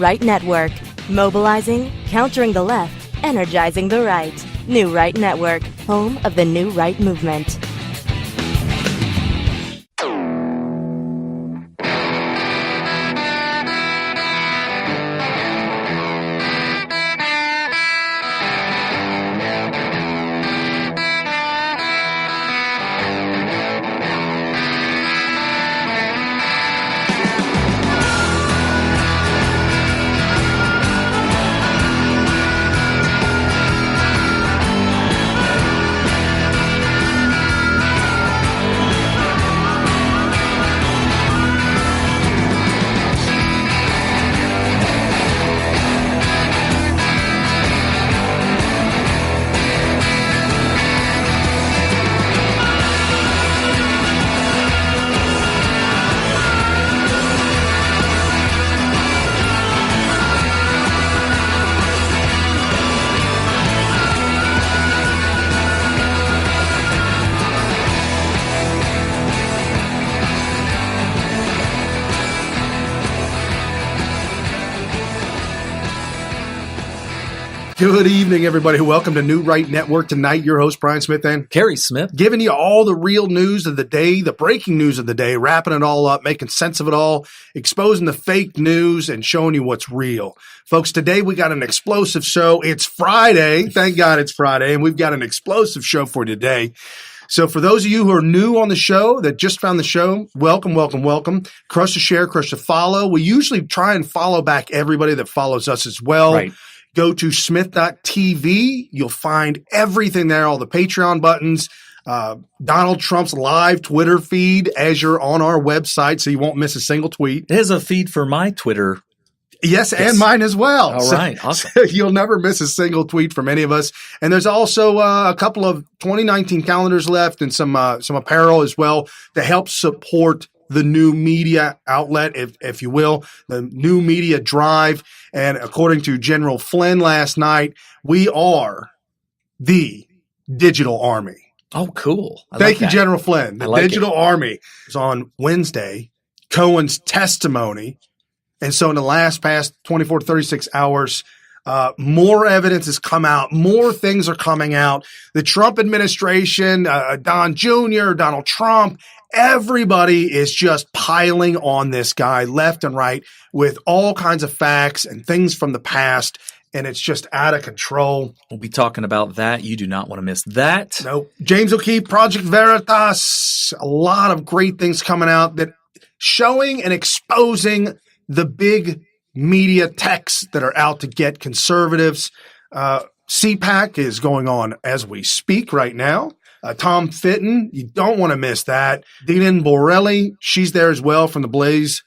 Right Network. Mobilizing, countering the left, energizing the right. New Right Network, home of the New Right movement. Good evening, everybody. Welcome to New Right Network. Tonight, your host, Brian Smith and Kerry Smith, giving you all the real news of the day, the breaking news of the day, wrapping it all up, making sense of it all, exposing the fake news, and showing you what's real. Folks, today we got an explosive show. It's Friday. Thank God it's Friday, and we've got an explosive show for today. So for those of you who are new on the show, that just found the show, welcome, welcome, welcome. Crush the share, crush the follow. We usually try and follow back everybody that follows us as well. Right. Go to smyth.tv. You'll find everything there, all the Patreon buttons, Donald Trump's live Twitter feed as you're on our website, so you won't miss a single tweet. There's a feed for my Twitter. Yes, and mine as well. All right, awesome. So you'll never miss a single tweet from any of us. And there's also a couple of 2019 calendars left and some apparel as well to help support the new media outlet, if you will, the new media drive. And according to General Flynn last night, we are the digital army. Oh, cool. Thank you, General Flynn. The digital army is on Wednesday, Cohen's testimony. And so in the past 24 to 36 hours, more evidence has come out. More things are coming out. The Trump administration, Don Jr., Donald Trump, everybody is just piling on this guy left and right with all kinds of facts and things from the past, and it's just out of control. We'll be talking about that. You do not want to miss that. Nope. James O'Keefe, Project Veritas, a lot of great things coming out that showing and exposing the big media texts that are out to get conservatives. CPAC is going on as we speak right now. Tom Fitton, you don't want to miss that. Dina Borelli, she's there as well from theblazetv.com.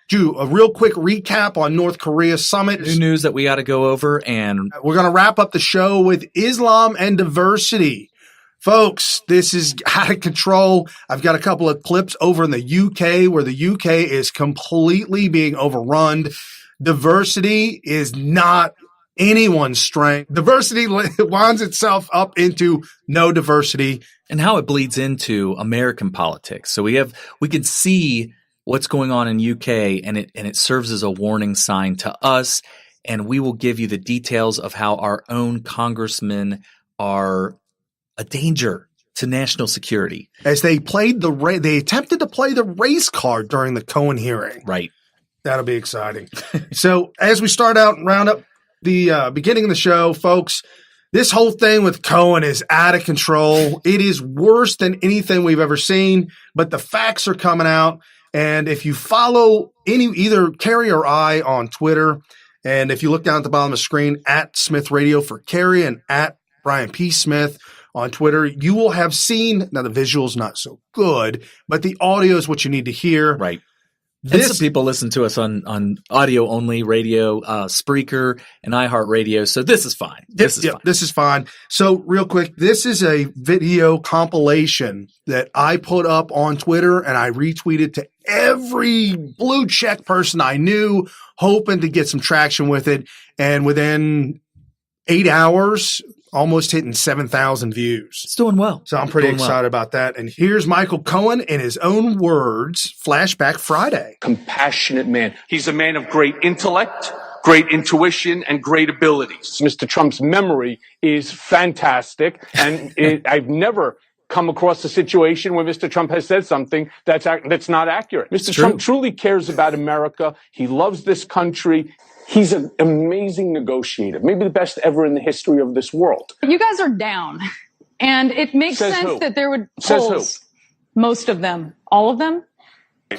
Do a real quick recap on North Korea summit. New news that we got to go over, and we're going to wrap up the show with Islam and diversity. Folks, this is out of control. I've got a couple of clips over in the UK where the UK is completely being overrun. Diversity is not anyone's strength. Diversity winds itself up into no diversity. And how it bleeds into American politics. So we can see what's going on in UK, and it serves as a warning sign to us. And we will give you the details of how our own congressmen are a danger to national security. As they played they attempted to play the race card during the Cohen hearing. Right. That'll be exciting. So as we start out and round up the beginning of the show, folks, this whole thing with Cohen is out of control. It is worse than anything we've ever seen, but the facts are coming out. And if you follow either Kerry or I on Twitter, and if you look down at the bottom of the screen, at Smyth Radio for Kerry and at Brian P. Smith on Twitter, you will have seen, now the visual's not so good, but the audio is what you need to hear. Right. Some people listen to us on audio only radio, Spreaker and iHeartRadio. So this is fine. This is fine. So real quick, this is a video compilation that I put up on Twitter and I retweeted to every blue check person I knew, hoping to get some traction with it. And within 8 hours, almost hitting 7,000 views. It's doing well. So I'm pretty excited about that. And here's Michael Cohen in his own words, Flashback Friday. Compassionate man. He's a man of great intellect, great intuition, and great abilities. Mr. Trump's memory is fantastic, and I've never come across a situation where Mr. Trump has said something that's not accurate. Mr. Trump truly cares about America. He loves this country. He's an amazing negotiator, maybe the best ever in the history of this world. You guys are down, and it makes sense that there would polls. Most of them, all of them.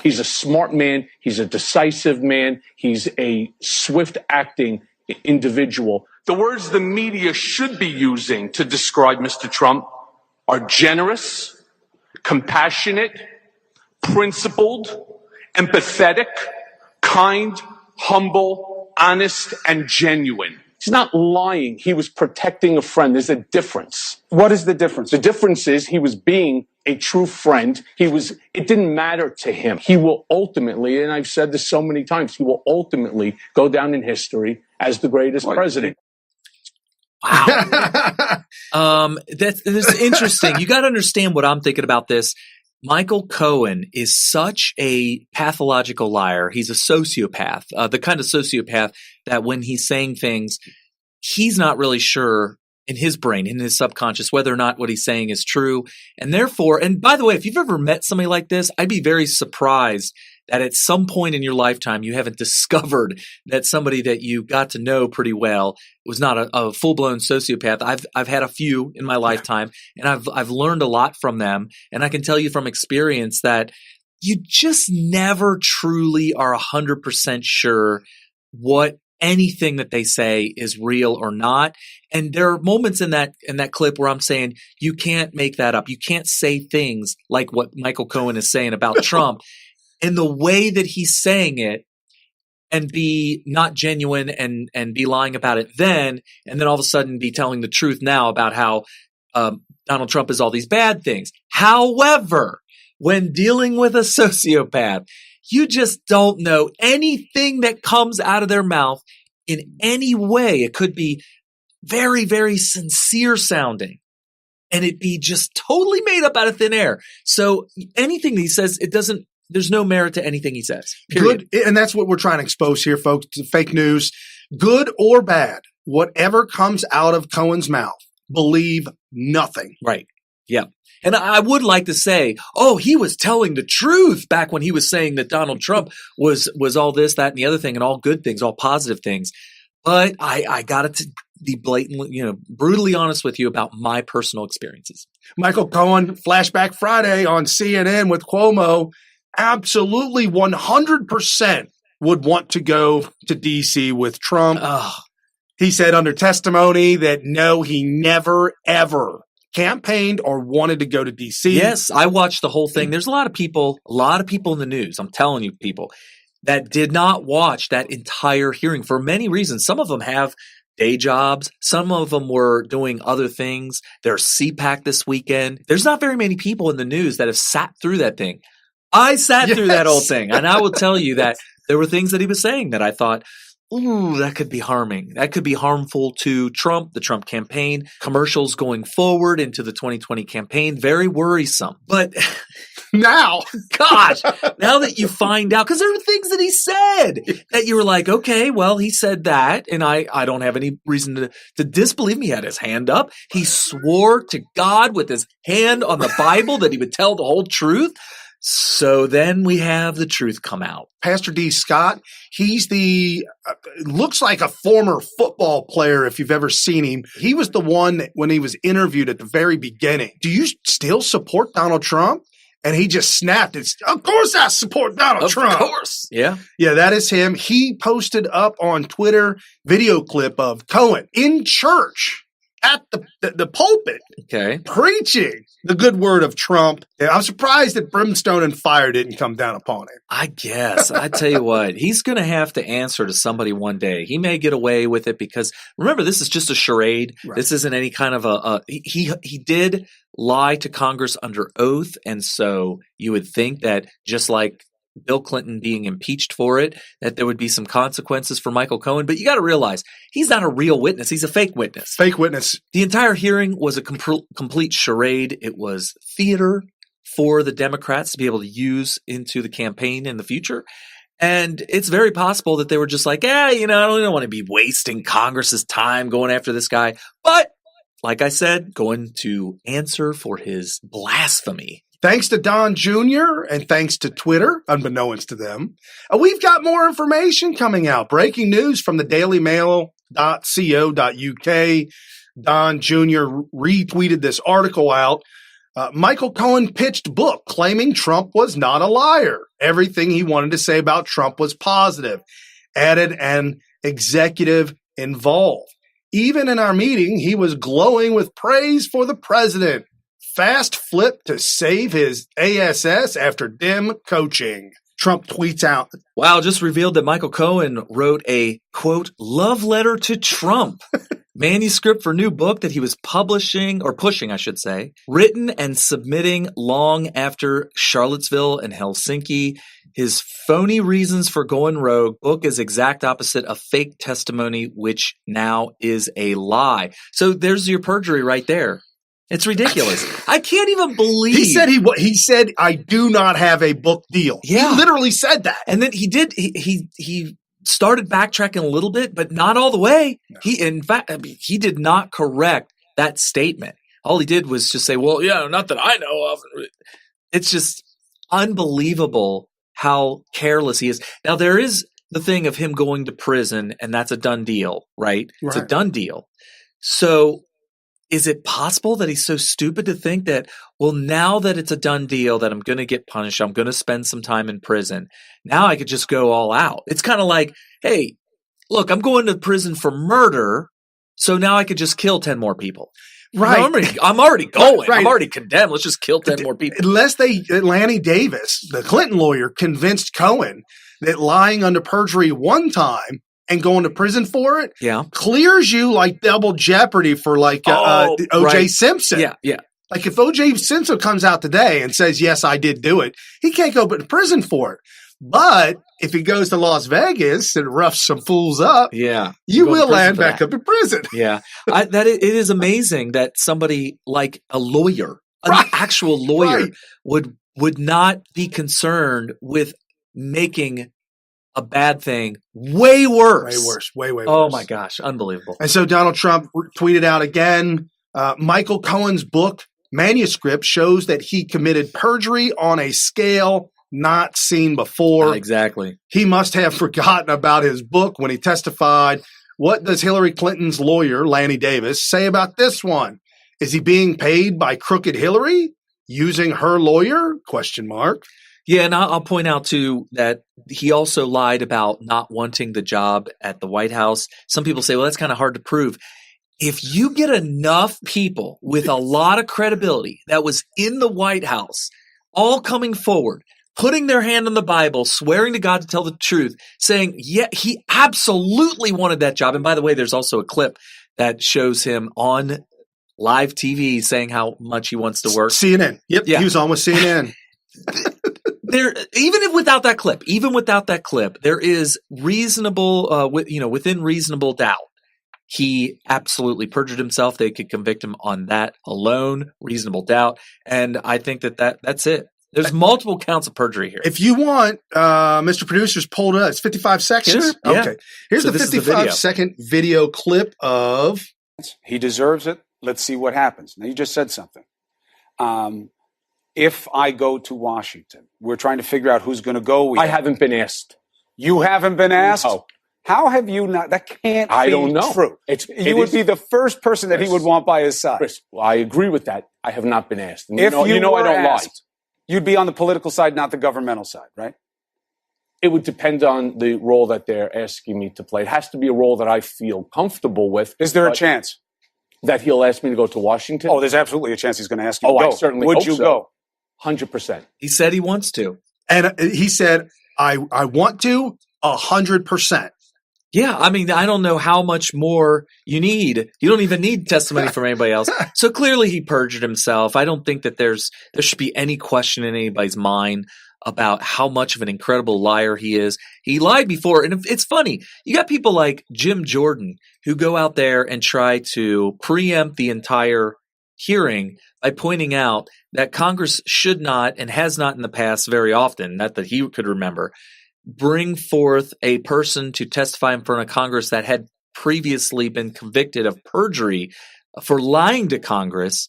He's a smart man. He's a decisive man. He's a swift-acting individual. The words the media should be using to describe Mr. Trump are generous, compassionate, principled, empathetic, kind, humble, honest, and genuine. He's not lying. He was protecting a friend. There's a difference. What is the difference? The difference is he was being a true friend. It didn't matter to him. He will ultimately, and I've said this so many times, he will ultimately go down in history as the greatest president. Wow. That's interesting. You got to understand what I'm thinking about this. Michael Cohen is such a pathological liar. He's a sociopath, the kind of sociopath that when he's saying things, he's not really sure in his brain, in his subconscious, whether or not what he's saying is true. And therefore, and by the way, if you've ever met somebody like this, I'd be very surprised that at some point in your lifetime, you haven't discovered that somebody that you got to know pretty well was not a full-blown sociopath. I've had a few in my lifetime, and I've learned a lot from them. And I can tell you from experience that you just never truly are 100% sure what anything that they say is real or not. And there are moments in that clip where I'm saying, you can't make that up. You can't say things like what Michael Cohen is saying about Trump in the way that he's saying it and be not genuine and be lying about it then, and then all of a sudden be telling the truth now about how Donald Trump is all these bad things. However, when dealing with a sociopath, you just don't know anything that comes out of their mouth in any way. It could be very, very sincere sounding, and it be just totally made up out of thin air. So anything that he says, there's no merit to anything he says. Period. Good, and that's what we're trying to expose here, folks. Fake news, good or bad, whatever comes out of Cohen's mouth, believe nothing. Right. Yeah. And I would like to say, oh, he was telling the truth back when he was saying that Donald Trump was all this, that, and the other thing, and all good things, all positive things. But I got to be blatantly, brutally honest with you about my personal experiences. Michael Cohen, Flashback Friday on CNN with Cuomo, absolutely 100% would want to go to D.C. with Trump. Oh. He said under testimony that no, he never, ever campaigned or wanted to go to D.C. Yes, I watched the whole thing. There's a lot of people in the news, I'm telling you, people, that did not watch that entire hearing for many reasons. Some of them have day jobs. Some of them were doing other things. There's CPAC this weekend. There's not very many people in the news that have sat through that thing. I sat through that whole thing, and I will tell you that there were things that he was saying that I thought, ooh, that could be harming. That could be harmful to Trump, the Trump campaign, commercials going forward into the 2020 campaign. Very worrisome. But now, gosh, now that you find out, because there were things that he said that you were like, okay, well, he said that, and I don't have any reason to disbelieve him. He had his hand up. He swore to God with his hand on the Bible that he would tell the whole truth. So then we have the truth come out. Pastor D. Scott, he's looks like a former football player if you've ever seen him. He was the one that, when he was interviewed at the very beginning, do you still support Donald Trump? And he just snapped. Of course I support Donald Trump. Of course. Yeah. Yeah, that is him. He posted up on Twitter video clip of Cohen in church at the pulpit, okay, preaching the good word of Trump. And I'm surprised that brimstone and fire didn't come down upon him. I guess. I tell you what, he's going to have to answer to somebody one day. He may get away with it because, remember, this is just a charade. Right. This isn't any kind of he did lie to Congress under oath, and so you would think that just like Bill Clinton being impeached for it, that there would be some consequences for Michael Cohen. But you got to realize he's not a real witness. He's a fake witness. Fake witness. The entire hearing was a complete charade. It was theater for the Democrats to be able to use into the campaign in the future. And it's very possible that they were just like, I don't want to be wasting Congress's time going after this guy. But like I said, going to answer for his blasphemy. Thanks to Don Jr. and thanks to Twitter, unbeknownst to them, we've got more information coming out. Breaking news from the dailymail.co.uk. Don Jr. retweeted this article out. Michael Cohen pitched book claiming Trump was not a liar. Everything he wanted to say about Trump was positive. Added an executive involved. Even in our meeting, he was glowing with praise for the president. Fast flip to save his ASS after Dem coaching. Trump tweets out. Wow, just revealed that Michael Cohen wrote a, quote, love letter to Trump. Manuscript for new book that he was pushing, I should say, written and submitting long after Charlottesville and Helsinki. His phony reasons for going rogue book is exact opposite of fake testimony, which now is a lie. So there's your perjury right there. It's ridiculous. I can't even believe he said I do not have a book deal. Yeah. He literally said that. And then he started backtracking a little bit, but not all the way. No. He did not correct that statement. All he did was just say, well, yeah, not that I know of. It's just unbelievable how careless he is. Now, there is the thing of him going to prison, and that's a done deal, right? It's a done deal. So is it possible that he's so stupid to think that, well, now that it's a done deal, that I'm going to get punished, I'm going to spend some time in prison, now I could just go all out? It's kind of like, hey, look, I'm going to prison for murder, so now I could just kill 10 more people. Right. I'm already going. Right. I'm already condemned. Let's just kill 10 more people. Unless Lanny Davis, the Clinton lawyer, convinced Cohen that lying under perjury one time and going to prison for it clears you like double jeopardy for O.J. Simpson. Yeah. Like if O.J. Simpson comes out today and says, yes, I did do it, he can't go to prison for it. But if he goes to Las Vegas and roughs some fools up, you will land back up in prison. Yeah. It is amazing that somebody like a lawyer, an actual lawyer, would not be concerned with making a bad thing way worse. Way worse. Oh my gosh. Unbelievable. And so Donald Trump tweeted out again, Michael Cohen's book manuscript shows that he committed perjury on a scale not seen before. Exactly. He must have forgotten about his book when he testified. What does Hillary Clinton's lawyer, Lanny Davis, say about this one? Is he being paid by crooked Hillary? Using her lawyer? ? Yeah, and I'll point out, too, that he also lied about not wanting the job at the White House. Some people say, well, that's kind of hard to prove. If you get enough people with a lot of credibility that was in the White House, all coming forward, putting their hand on the Bible, swearing to God to tell the truth, saying, yeah, he absolutely wanted that job. And by the way, there's also a clip that shows him on live TV saying how much he wants to work. CNN. Yep. Yeah. He was on with CNN. Even without that clip, there is reasonable, within reasonable doubt, he absolutely perjured himself. They could convict him on that alone, reasonable doubt. And I think that's it. There's multiple counts of perjury here. If you want, Mr. Producer's pulled it. It's 55 seconds. Sure, yeah. Okay. Here's the 55-second video clip of. He deserves it. Let's see what happens. Now, you just said something. If I go to Washington, we're trying to figure out who's going to go. I haven't been asked. You haven't been asked? No. How have you not? That can't be I don't know. True. You would be the first person that he would want by his side. Chris, well, I agree with that. I have not been asked. And if you know I don't lie. You'd be on the political side, not the governmental side, right? It would depend on the role that they're asking me to play. It has to be a role that I feel comfortable with. Is there a chance that he'll ask me to go to Washington? Oh, there's absolutely a chance he's going to ask you to go. I certainly would hope you so. go? 100%. He said he wants to. And he said, I want to 100%. Yeah, I mean, I don't know how much more you need. You don't even need testimony from anybody else. So clearly he perjured himself. I don't think that there should be any question in anybody's mind about how much of an incredible liar he is. He lied before, and it's funny. You got people like Jim Jordan who go out there and try to preempt the entire hearing by pointing out that Congress should not, and has not in the past very often, not that he could remember, bring forth a person to testify in front of Congress that had previously been convicted of perjury for lying to Congress.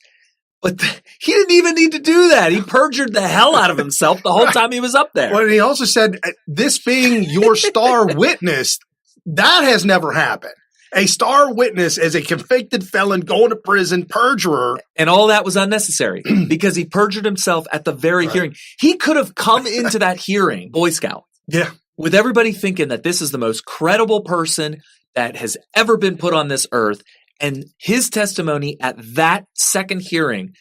But he didn't even need to do that. He perjured the hell out of himself the whole time he was up there. Well, and he also said, this being your star witness, that has never happened. A star witness as a convicted felon going to prison, perjurer. And all that was unnecessary because he perjured himself at the very hearing. He could have come into that hearing, Boy Scout, with everybody thinking that this is the most credible person that has ever been put on this earth. And his testimony at that second hearing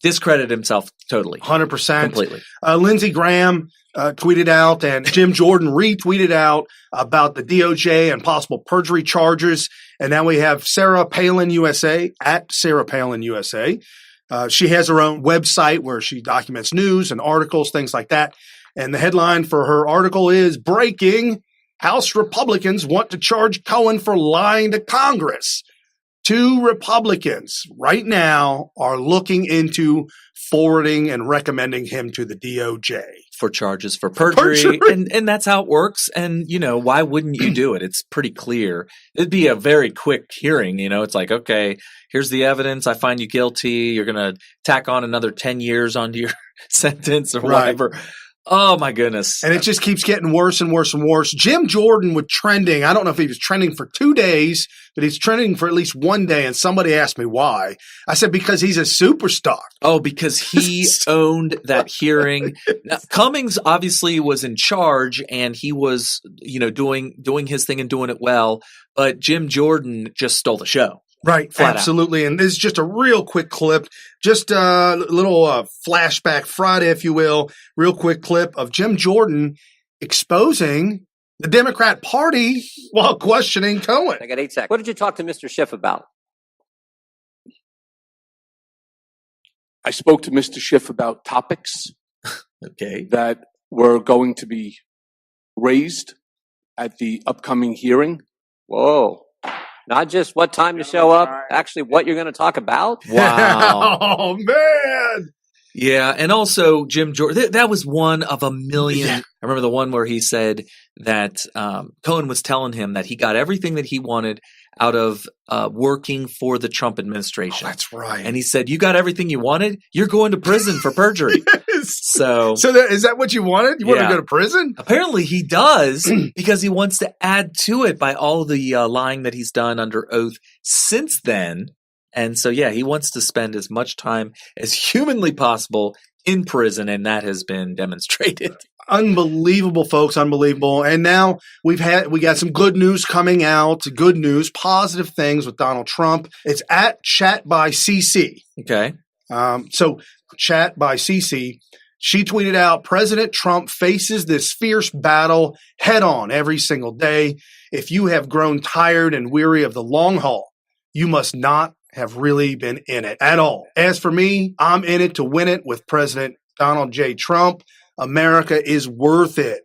discredited himself totally. 100%. Completely. Lindsey Graham tweeted out and Jim Jordan retweeted out about the DOJ and possible perjury charges. And now we have Sarah Palin USA at Sarah Palin USA. She has her own website where she documents news and articles, things like that. And the headline for her article is Breaking: House Republicans Want to Charge Cohen for Lying to Congress. 2 Republicans right now are looking into forwarding and recommending him to the DOJ. For charges for perjury. And that's how it works. And, why wouldn't you do it? It's pretty clear. It'd be a very quick hearing. It's like, okay, here's the evidence. I find you guilty. You're going to tack on another 10 years onto your sentence or whatever. Oh, my goodness. And it just keeps getting worse and worse and worse. Jim Jordan was trending. I don't know if he was trending for 2 days, but he's trending for at least 1 day. And somebody asked me why. I said, because he's a superstar. Oh, because he owned that hearing. Now, Cummings obviously was in charge and he was, doing his thing and doing it well. But Jim Jordan just stole the show. Right, absolutely. And this is just a real quick clip, just a little flashback Friday, if you will, real quick clip of Jim Jordan exposing the Democrat Party while questioning Cohen. I got 8 seconds. What did you talk to Mr. Schiff about? I spoke to Mr. Schiff about topics that were going to be raised at the upcoming hearing. Whoa. Not just what time to show up, actually what you're going to talk about. Wow. Oh, man. Yeah. And also Jim Jordan, that was one of a million. Yeah. I remember the one where he said that Cohen was telling him that he got everything that he wanted out of working for the Trump administration. Oh, that's right. And he said, you got everything you wanted? You're going to prison for perjury. Yes. So is that what you wanted? You want to go to prison? Apparently he does because he wants to add to it by all the lying that he's done under oath since then. And so, he wants to spend as much time as humanly possible in prison, and that has been demonstrated. Unbelievable, folks. Unbelievable. And now we got some good news coming out. Good news, positive things with Donald Trump. It's at Chat by CC. Okay. So Chat by CC, she tweeted out, President Trump faces this fierce battle head on every single day. If you have grown tired and weary of the long haul, you must not have really been in it at all. As for me, I'm in it to win it with President Donald J. Trump. America is worth it.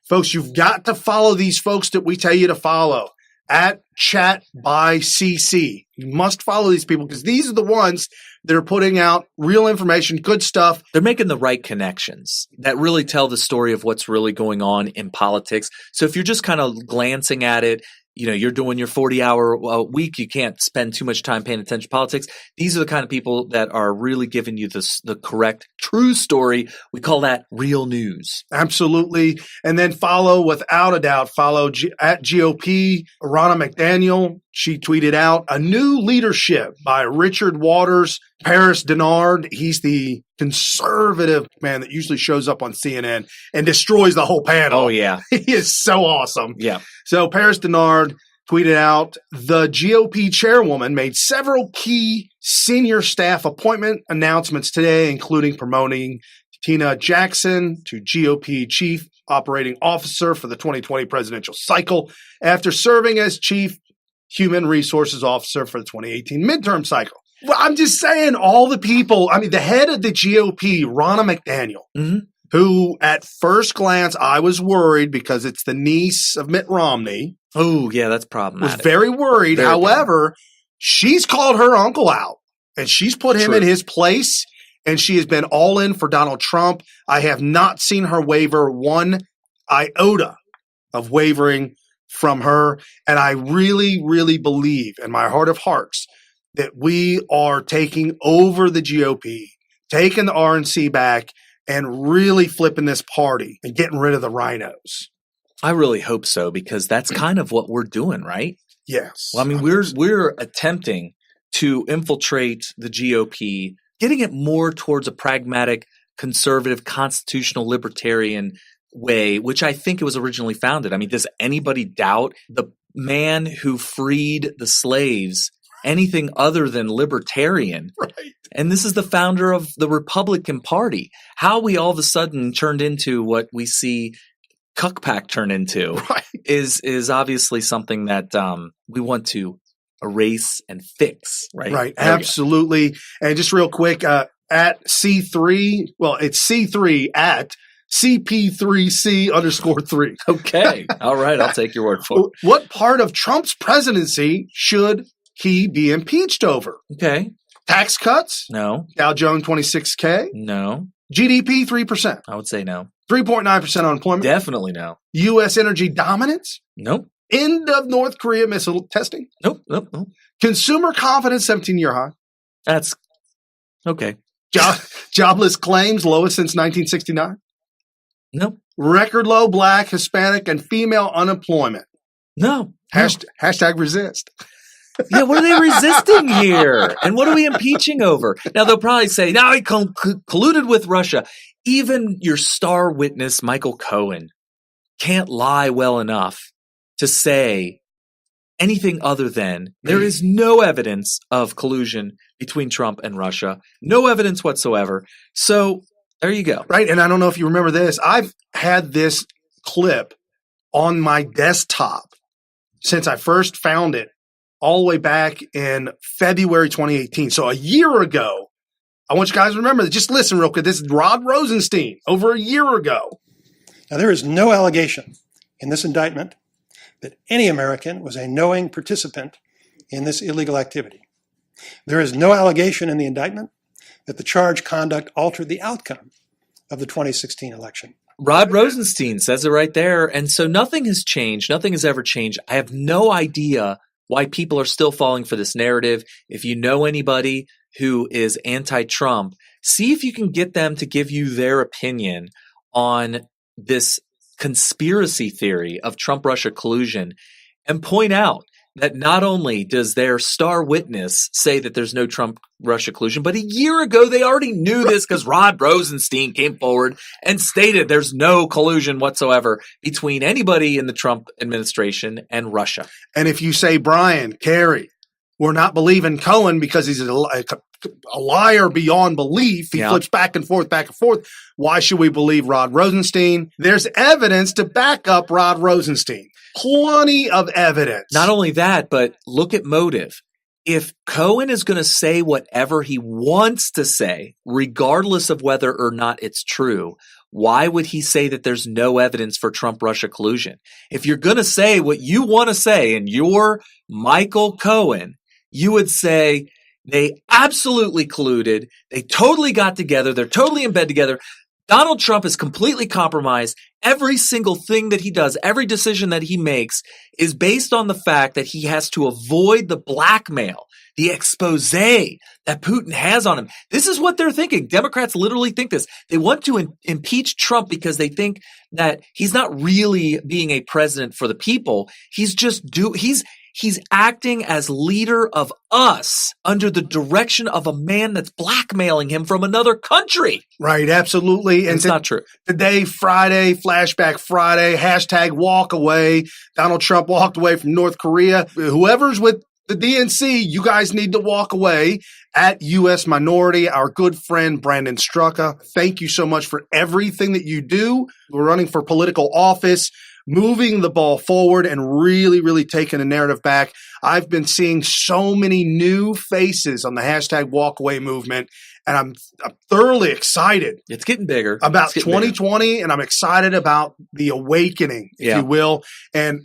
Folks, you've got to follow these folks that we tell you to follow at Chat by CC. You must follow these people because these are the ones that are putting out real information, good stuff. They're making the right connections that really tell the story of what's really going on in politics. So if you're just kind of glancing at it, you're doing your 40-hour week. You can't spend too much time paying attention to politics. These are the kind of people that are really giving you the correct, true story. We call that real news. Absolutely. And then without a doubt, at GOP, Ronna McDaniel. She tweeted out a new leadership by Richard Waters, Paris Denard. He's the conservative man that usually shows up on CNN and destroys the whole panel. Oh, yeah. He is so awesome. Yeah. So Paris Denard tweeted out, the GOP chairwoman made several key senior staff appointment announcements today, including promoting Tina Jackson to GOP chief operating officer for the 2020 presidential cycle after serving as chief human resources officer for the 2018 midterm cycle. Well, I'm just saying all the people, the head of the GOP, Ronna McDaniel, who at first glance I was worried because it's the niece of Mitt Romney. Oh, yeah, that's problematic. Was very worried. Very However, she's called her uncle out and she's put him True. in his place, and she has been all in for Donald Trump. I have not seen her waver one iota of wavering from her. And I really, really believe in my heart of hearts that we are taking over the GOP, taking the RNC back, and really flipping this party and getting rid of the rhinos. I really hope so, because that's kind of what we're doing, right? Yes. Well, I mean, we're attempting to infiltrate the GOP, getting it more towards a pragmatic, conservative, constitutional, libertarian way, which I think it was originally founded. I mean, does anybody doubt the man who freed the slaves anything other than libertarian? Right. And this is the founder of the Republican Party. How we all of a sudden turned into what we see CPAC turn into is obviously something that we want to erase and fix, right? Right, absolutely. And just real quick, at C3, well, it's C3 at CP3C_3. Okay. All right. I'll take your word for it. What part of Trump's presidency should he be impeached over? Okay. Tax cuts? No. Dow Jones 26K? No. GDP 3%? I would say no. 3.9% unemployment? Definitely no. U.S. energy dominance? Nope. End of North Korea missile testing? Nope. Consumer confidence 17-year high? That's okay. Jobless claims lowest since 1969? Nope. Record low Black, Hispanic, and female unemployment? No. Hashtag resist. Yeah, what are they resisting here? And what are we impeaching over? Now, they'll probably say, now he colluded with Russia. Even your star witness, Michael Cohen, can't lie well enough to say anything other than there is no evidence of collusion between Trump and Russia. No evidence whatsoever. So there you go. Right. And I don't know if you remember this. I've had this clip on my desktop since I first found it all the way back in February 2018. So a year ago. I want you guys to remember that. Just listen real quick. This is Rod Rosenstein over a year ago. Now, there is no allegation in this indictment that any American was a knowing participant in this illegal activity. There is no allegation in the indictment that the charged conduct altered the outcome of the 2016 election. Rod Rosenstein says it right there. And so nothing has changed. Nothing has ever changed. I have no idea why people are still falling for this narrative. If you know anybody who is anti-Trump, see if you can get them to give you their opinion on this conspiracy theory of Trump-Russia collusion, and point out that not only does their star witness say that there's no Trump-Russia collusion, but a year ago they already knew this because Rod Rosenstein came forward and stated there's no collusion whatsoever between anybody in the Trump administration and Russia. And if you say, Brian, Kerry, we're not believing Cohen because he's a liar beyond belief. He flips back and forth. Why should we believe Rod Rosenstein? There's evidence to back up Rod Rosenstein. Plenty of evidence. Not only that, but look at motive. If Cohen is going to say whatever he wants to say, regardless of whether or not it's true, why would he say that there's no evidence for Trump-Russia collusion? If you're going to say what you want to say and you're Michael Cohen, you would say they absolutely colluded. They totally got together. They're totally in bed together. Donald Trump is completely compromised. Every single thing that he does, every decision that he makes is based on the fact that he has to avoid the blackmail, the expose that Putin has on him. This is what they're thinking. Democrats literally think this. They want to impeach Trump because they think that he's not really being a president for the people. He's acting as leader of us under the direction of a man that's blackmailing him from another country. Right, absolutely. And it's not true. Today, Friday, Flashback Friday, hashtag walk away. Donald Trump walked away from North Korea. Whoever's with the DNC, you guys need to walk away. At U.S. Minority, our good friend Brandon Strucka, thank you so much for everything that you do. We're running for political office. moving the ball forward and really, really taking the narrative back. I've been seeing so many new faces on the hashtag walkaway movement, and I'm thoroughly excited. It's getting bigger. About 2020, and I'm excited about the awakening, if you will. And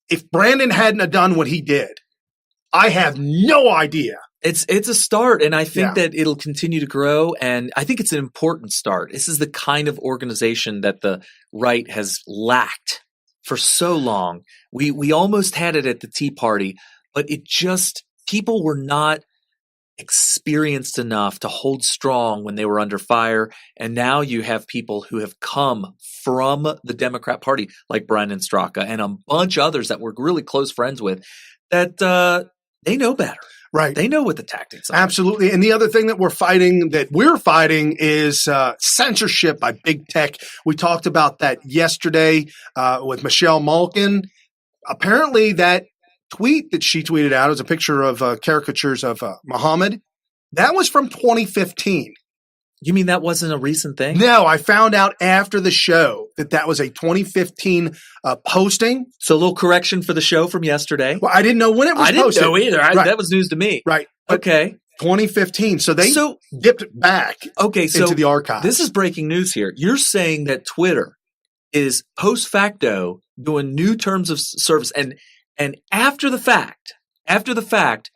if Brandon hadn't have done what he did, I have no idea. It's a start, and I think that it'll continue to grow, and I think it's an important start. This is the kind of organization that the right has lacked for so long. We almost had it at the Tea Party, but people were not experienced enough to hold strong when they were under fire, and now you have people who have come from the Democrat Party, like Brennan Straka and a bunch of others that we're really close friends with, that they know better. Right. They know what the tactics are. Absolutely. And the other thing that we're fighting is censorship by big tech. We talked about that yesterday with Michelle Malkin. Apparently that tweet that she tweeted out was a picture of caricatures of Muhammad. That was from 2015. You mean that wasn't a recent thing? No, I found out after the show that was a 2015 posting. So a little correction for the show from yesterday. Well, I didn't know when it was posted. I didn't know either. Right. That was news to me. Right. Okay. 2015. So they dipped back into the archives. This is breaking news here. You're saying that Twitter is post facto doing new terms of service and after the fact,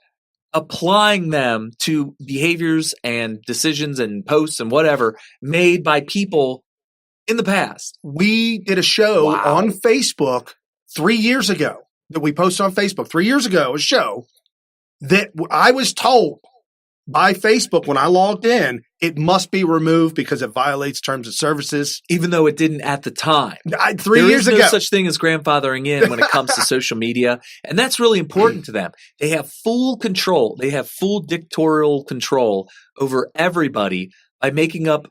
applying them to behaviors and decisions and posts and whatever made by people in the past. We did a show on Facebook 3 years ago that we posted on Facebook 3 years ago, a show that I was told by Facebook when I logged in, it must be removed because it violates terms of services. Even though it didn't at the time. 3 years ago. There is no such thing as grandfathering in when it comes to social media. And that's really important to them. They have full control. They have full dictatorial control over everybody by making up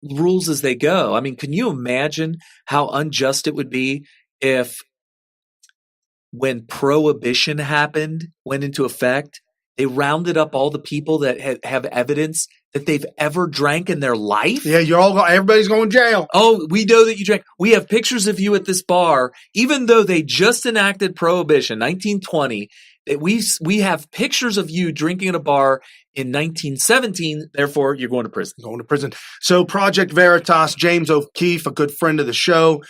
rules as they go. I mean, can you imagine how unjust it would be if when prohibition went into effect, they rounded up all the people that have evidence that they've ever drank in their life? Yeah, everybody's going to jail. Oh, we know that you drank. We have pictures of you at this bar, even though they just enacted prohibition, 1920. That we have pictures of you drinking at a bar in 1917. Therefore, you're going to prison. Going to prison. So Project Veritas, James O'Keefe, a good friend of the show.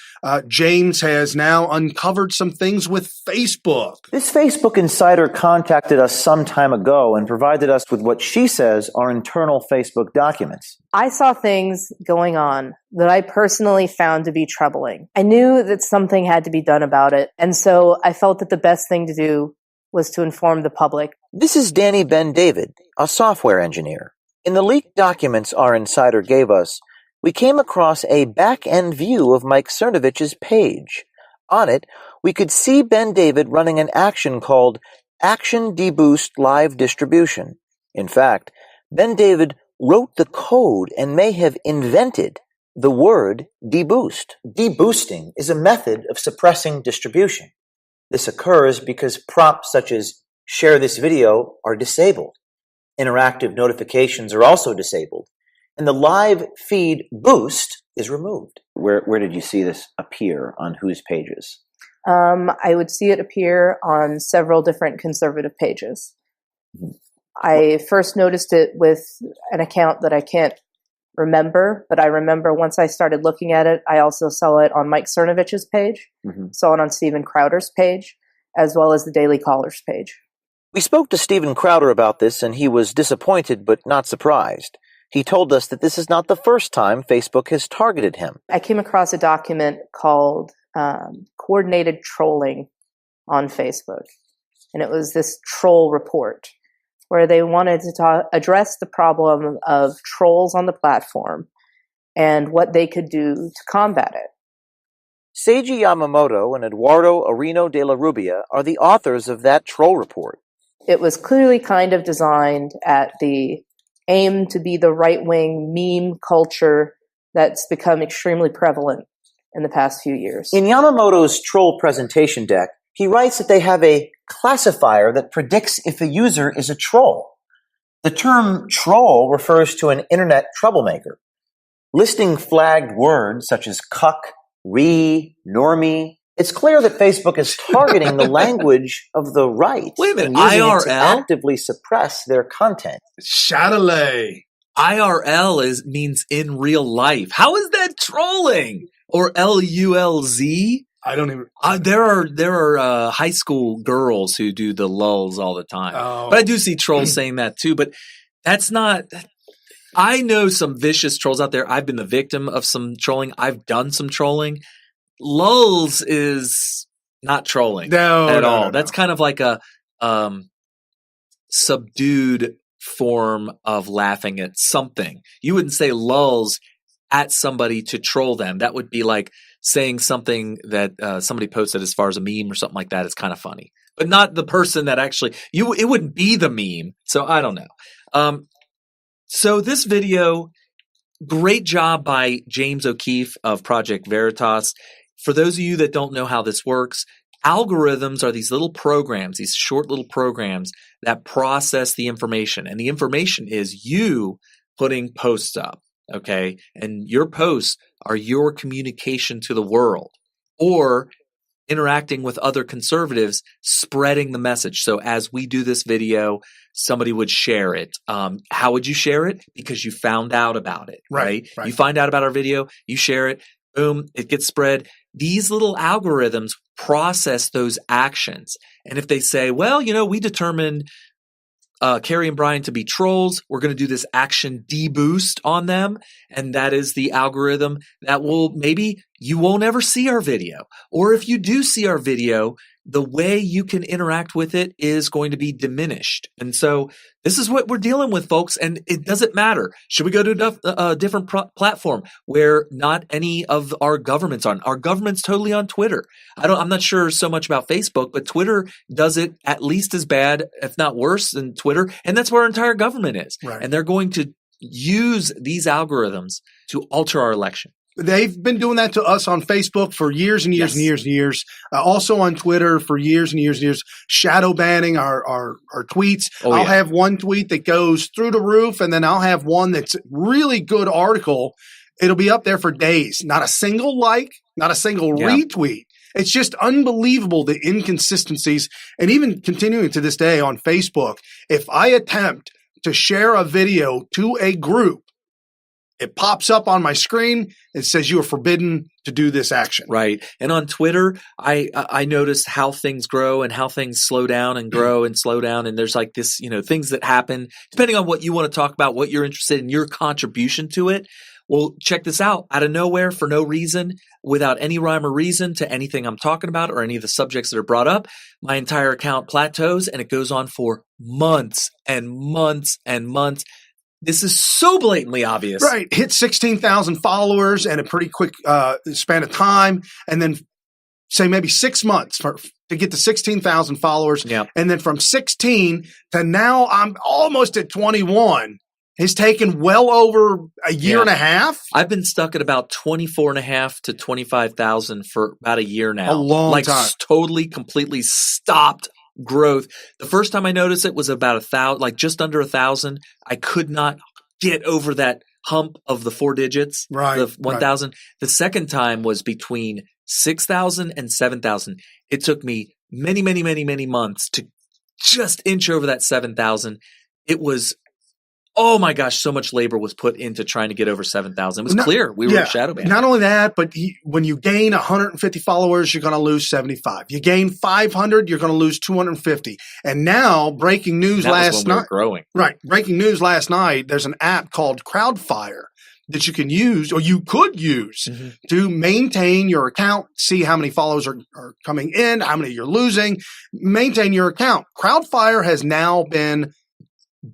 James has now uncovered some things with Facebook. This Facebook insider contacted us some time ago and provided us with what she says are internal Facebook documents. I saw things going on that I personally found to be troubling. I knew that something had to be done about it. And so I felt that the best thing to do was to inform the public. This is Danny Ben David, a software engineer. In the leaked documents our insider gave us, we came across a back-end view of Mike Cernovich's page. On it, we could see Ben David running an action called Action Deboost Live Distribution. In fact, Ben David wrote the code and may have invented the word deboost. Deboosting is a method of suppressing distribution. This occurs because prompts such as share this video are disabled. Interactive notifications are also disabled. And the live feed boost is removed. Where did you see this appear? On whose pages? I would see it appear on several different conservative pages. Mm-hmm. I first noticed it with an account that I can't remember, but I remember once I started looking at it, I also saw it on Mike Cernovich's page, saw it on Steven Crowder's page, as well as the Daily Caller's page. We spoke to Steven Crowder about this, and he was disappointed but not surprised. He told us that this is not the first time Facebook has targeted him. I came across a document called Coordinated Trolling on Facebook, and it was this troll report where they wanted to address the problem of trolls on the platform and what they could do to combat it. Seiji Yamamoto and Eduardo Arino de la Rubia are the authors of that troll report. It was clearly kind of designed at the aim to be the right-wing meme culture that's become extremely prevalent in the past few years. In Yamamoto's troll presentation deck, he writes that they have a classifier that predicts if a user is a troll. The term troll refers to an internet troublemaker. Listing flagged words such as cuck, normie, It's clear that Facebook is targeting the language of the right. Wait a minute, and using it to IRL? actively suppress their content. Chatelet. IRL means in real life. How is that trolling? Or LULZ? I don't even. There are high school girls who do the lulls all the time. Oh. But I do see trolls saying that too. But that's not. I know some vicious trolls out there. I've been the victim of some trolling. I've done some trolling. Lulz is not trolling at all. No. That's kind of like a subdued form of laughing at something. You wouldn't say lulz at somebody to troll them. That would be like saying something that somebody posted as far as a meme or something like that. It's kind of funny, but not the person that actually it wouldn't be the meme. So I don't know. So this video, great job by James O'Keefe of Project Veritas. For those of you that don't know how this works, algorithms are these little programs, these short little programs that process the information. And the information is you putting posts up, okay? And your posts are your communication to the world or interacting with other conservatives, spreading the message. So as we do this video, somebody would share it. How would you share it? Because you found out about it, right? You find out about our video, you share it, boom, it gets spread. These little algorithms process those actions. And if they say, well, we determined Carrie and Brian to be trolls, we're going to do this action deboost on them. And that is the algorithm that will maybe you won't ever see our video. Or if you do see our video, the way you can interact with it is going to be diminished. And so this is what we're dealing with, folks. And it doesn't matter. Should we go to a different platform where not any of our government's on? Our government's totally on Twitter. I'm not sure so much about Facebook, but Twitter does it at least as bad, if not worse than Twitter. And that's where our entire government is. Right. And they're going to use these algorithms to alter our election. They've been doing that to us on Facebook for years and years and years and years. Also on Twitter for years and years and years. Shadow banning our tweets. I'll have one tweet that goes through the roof, and then I'll have one that's really good article. It'll be up there for days. Not a single like, not a single retweet. It's just unbelievable, the inconsistencies. And even continuing to this day on Facebook, if I attempt to share a video to a group, it pops up on my screen. It says you are forbidden to do this action. Right. And on Twitter, I noticed how things grow and how things slow down and grow and slow down. And there's like this, things that happen depending on what you want to talk about, what you're interested in, your contribution to it. Well, check this out. Out of nowhere, for no reason, without any rhyme or reason to anything I'm talking about or any of the subjects that are brought up, my entire account plateaus and it goes on for months and months and months. This is so blatantly obvious. Right. Hit 16,000 followers in a pretty quick span of time. And then say maybe 6 months to get to 16,000 followers. Yeah. And then from 16 to now I'm almost at 21. It's taken well over a year and a half. I've been stuck at about 24,500 to 25,000 for about a year now. A long time. Totally, completely stopped growth. The first time I noticed it was about 1,000, like just under 1,000. I could not get over that hump of the 4 digits, the 1,000. Right. The second time was between 6,000 and 7,000. It took me many, many, many, many months to just inch over that 7,000. It was, oh my gosh, so much labor was put into trying to get over 7,000. It was clear we were shadow banned. Not only that, but when you gain 150 followers, you're going to lose 75. You gain 500, you're going to lose 250. And now, breaking news last night. Growing. Right. Breaking news last night, there's an app called Crowdfire that you can use, or you could use, to maintain your account, see how many followers are coming in, how many you're losing, maintain your account. Crowdfire has now been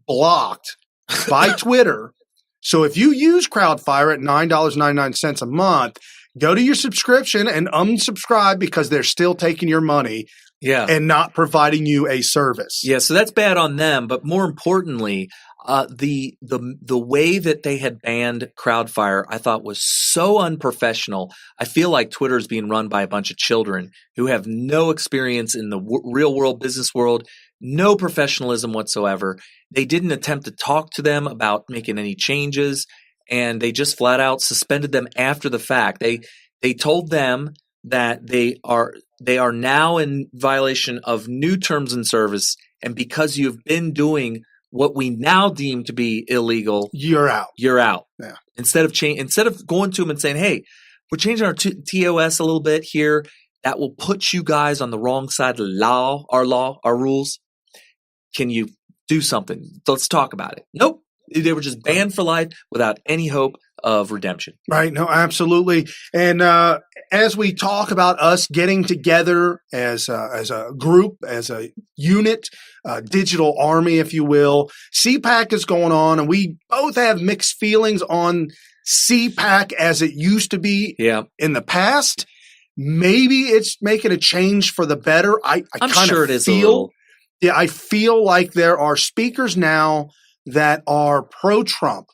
blocked by Twitter. So if you use Crowdfire at $9.99 a month, go to your subscription and unsubscribe because they're still taking your money and not providing you a service. Yeah, so that's bad on them. But more importantly, the way that they had banned Crowdfire, I thought was so unprofessional. I feel like Twitter is being run by a bunch of children who have no experience in the real world, business world, no professionalism whatsoever. They didn't attempt to talk to them about making any changes, and they just flat out suspended them after the fact. They told them that they are now in violation of new terms and service, and because you've been doing what we now deem to be illegal, you're out. You're out. Yeah. Instead of going to them and saying, "Hey, we're changing our TOS a little bit here. That will put you guys on the wrong side of the law, our rules. Can you do something? Let's talk about it." Nope. They were just banned for life without any hope of redemption. Right. No, absolutely. And as we talk about us getting together as a group, as a unit, digital army, if you will, CPAC is going on, and we both have mixed feelings on CPAC as it used to be in the past. Maybe it's making a change for the better. I'm sure it is a little. Yeah, I feel like there are speakers now that are pro-Trump,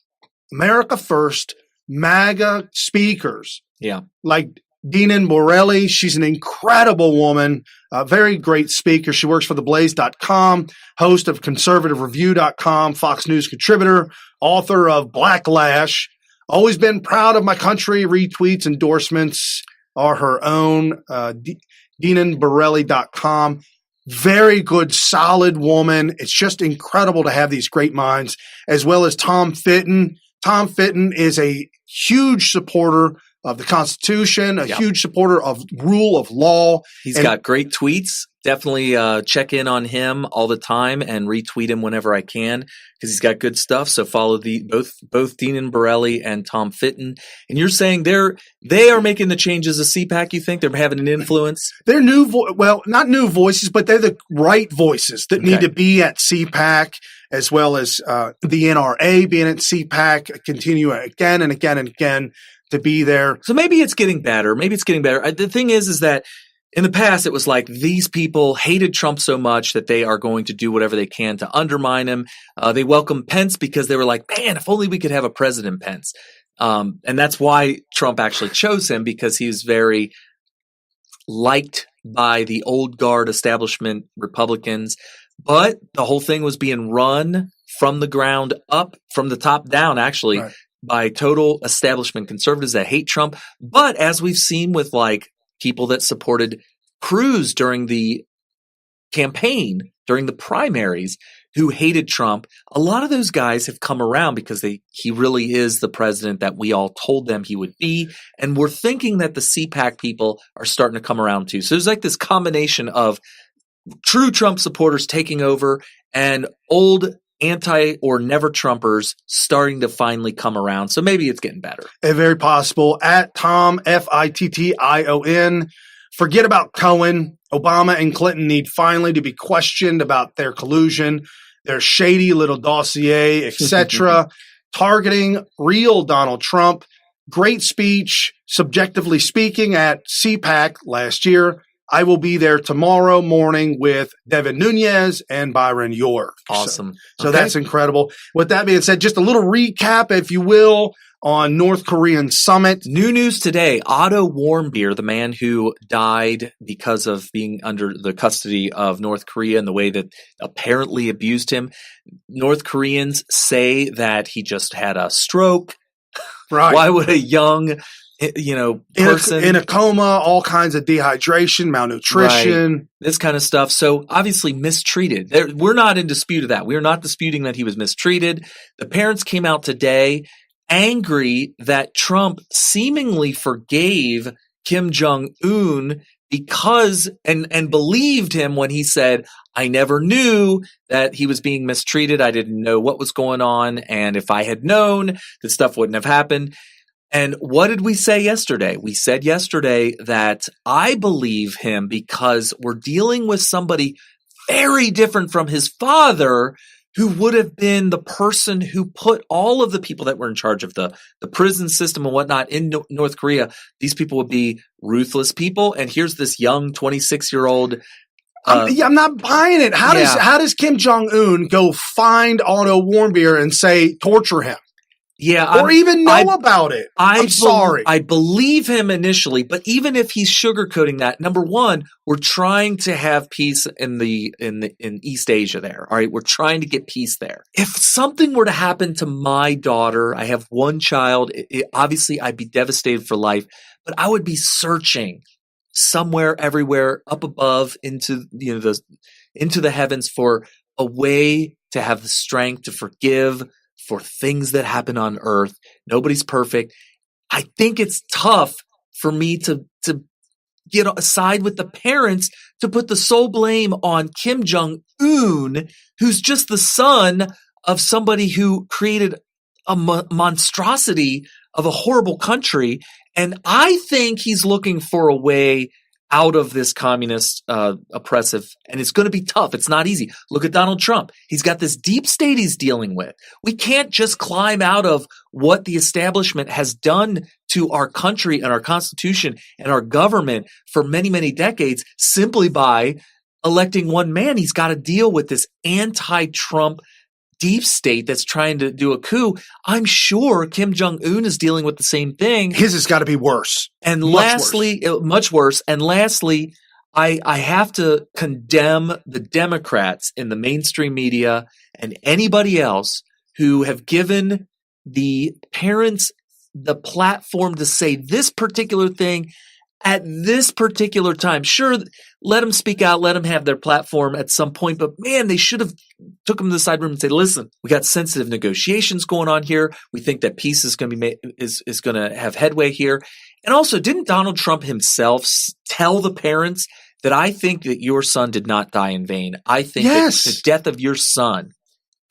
America First, MAGA speakers. Yeah. Like Dina Borelli. She's an incredible woman, a very great speaker. She works for theblaze.com, host of conservativereview.com, Fox News contributor, author of Blacklash. Always been proud of my country. Retweets, endorsements are her own. DinaBorelli.com. Very good, solid woman. It's just incredible to have these great minds, as well as Tom Fitton. Tom Fitton is a huge supporter of the Constitution, a huge supporter of rule of law. He's got great tweets. Definitely check in on him all the time and retweet him whenever I can, because he's got good stuff. So follow both Dina Borelli and Tom Fitton. And you're saying they are making the changes of CPAC. You think they're having an influence? They're not new voices, but they're the right voices that need to be at CPAC, as well as the NRA being at CPAC, continue again and again and again to be there. So maybe it's getting better. The thing is that in the past, it was like these people hated Trump so much that they are going to do whatever they can to undermine him. They welcomed Pence because they were like, man, if only we could have a President Pence. And that's why Trump actually chose him, because he was very liked by the old guard establishment Republicans. But the whole thing was being run from the ground up, from the top down, actually, by total establishment conservatives that hate Trump. But as we've seen with like people that supported Cruz during the campaign, during the primaries, who hated Trump, a lot of those guys have come around because he really is the president that we all told them he would be. And we're thinking that the CPAC people are starting to come around too. So there's like this combination of true Trump supporters taking over and old anti or never Trumpers starting to finally come around. So maybe it's getting better. Very possible. At Tom, Fittion. Forget about Cohen. Obama and Clinton need finally to be questioned about their collusion, their shady little dossier, etc. Targeting real Donald Trump. Great speech, subjectively speaking, at CPAC last year. I will be there tomorrow morning with Devin Nunes and Byron York. Awesome. So that's incredible. With that being said, just a little recap, if you will, on North Korean summit. New news today. Otto Warmbier, the man who died because of being under the custody of North Korea and the way that apparently abused him. North Koreans say that he just had a stroke. Right. Why would a young person in a coma, all kinds of dehydration, malnutrition, this kind of stuff. So obviously mistreated. We're not in dispute of that. We are not disputing that he was mistreated. The parents came out today angry that Trump seemingly forgave Kim Jong-un because and believed him when he said, I never knew that he was being mistreated. I didn't know what was going on. And if I had known, this stuff wouldn't have happened. And what did we say yesterday? We said yesterday that I believe him because we're dealing with somebody very different from his father, who would have been the person who put all of the people that were in charge of the prison system and whatnot in North Korea. These people would be ruthless people. And here's this young 26-year-old. I'm not buying it. How does Kim Jong-un go find Otto Warmbier and say, torture him? Yeah, or even know about it. I'm sorry. I believe him initially, but even if he's sugarcoating that, number one, we're trying to have peace in East Asia there. All right, we're trying to get peace there. If something were to happen to my daughter, I have one child. Obviously, I'd be devastated for life, but I would be searching somewhere, everywhere, up above into the heavens for a way to have the strength to forgive for things that happen on earth. Nobody's perfect. I think it's tough for me to get aside with the parents to put the sole blame on Kim Jong-un, who's just the son of somebody who created a monstrosity of a horrible country. And I think he's looking for a way out of this communist oppressive, and it's going to be tough. It's not easy. Look at Donald Trump. He's got this deep state he's dealing with. We can't just climb out of what the establishment has done to our country and our constitution and our government for many, many decades simply by electing one man. He's got to deal with this anti-Trump deep state that's trying to do a coup. I'm sure Kim Jong-un is dealing with the same thing. His has got to be worse. And much worse. And lastly, I have to condemn the Democrats in the mainstream media and anybody else who have given the parents the platform to say this particular thing at this particular time. Sure, let them speak out, let them have their platform at some point, but man, they should have took them to the side room and said, listen, we got sensitive negotiations going on here. We think that peace is going to be is going to have headway here. And also, didn't Donald Trump himself tell the parents that I think that your son did not die in vain? I think that the death of your son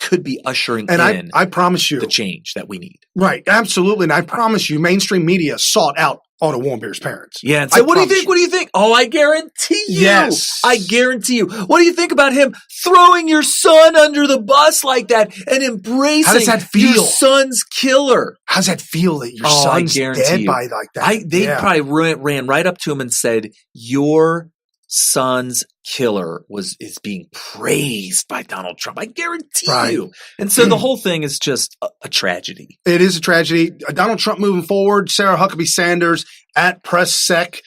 could be ushering in I promise you the change that we need. Right, absolutely. And I promise you, mainstream media sought out Otto Warmbier's parents. Yeah. And so what do you think? What do you think? Oh, I guarantee you. Yes. I guarantee you. What do you think about him throwing your son under the bus like that and embracing How does that feel? Your son's killer? How does that feel that your son's dead by like that? They probably ran right up to him and said, your son's killer is being praised by Donald Trump. I guarantee you. And so the whole thing is just a tragedy. It is a tragedy. Donald Trump moving forward, Sarah Huckabee Sanders at Press Sec.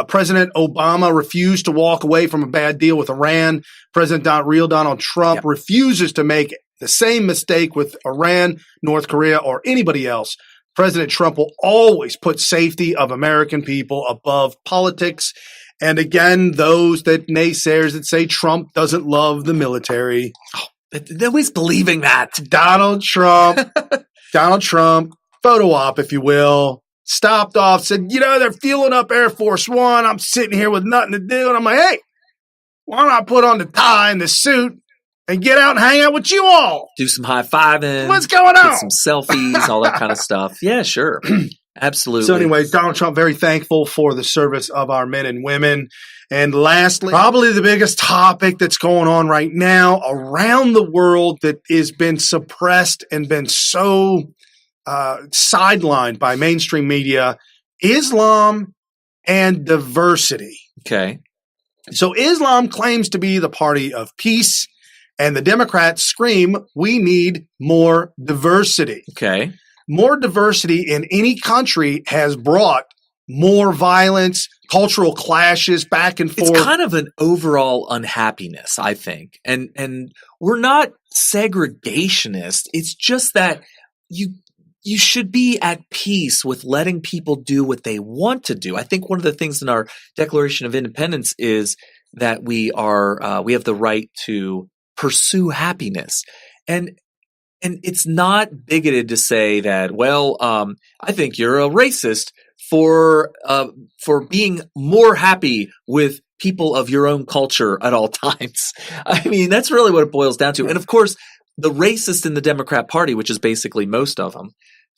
President Obama refused to walk away from a bad deal with Iran. President Donald Trump refuses to make the same mistake with Iran, North Korea, or anybody else. President Trump will always put safety of American people above politics. And again, those naysayers that say Trump doesn't love the military. Nobody's believing that. Donald Trump, photo op, if you will, stopped off, said, they're fueling up Air Force One. I'm sitting here with nothing to do. And I'm like, hey, why don't I put on the tie and the suit and get out and hang out with you all? Do some high-fiving. What's going on? Get some selfies, all that kind of stuff. Yeah, sure. Absolutely. So anyways, Donald Trump, very thankful for the service of our men and women. And lastly, probably the biggest topic that's going on right now around the world that has been suppressed and been so sidelined by mainstream media, Islam and diversity. Okay. So Islam claims to be the party of peace, and the Democrats scream, we need more diversity. Okay. More diversity in any country has brought more violence, cultural clashes back and forth. It's kind of an overall unhappiness, I think. And we're not segregationist. It's just that you should be at peace with letting people do what they want to do. I think one of the things in our Declaration of Independence is that we have the right to pursue happiness. And it's not bigoted to say that, I think you're a racist for being more happy with people of your own culture at all times. I mean, that's really what it boils down to. And of course, the racists in the Democrat Party, which is basically most of them,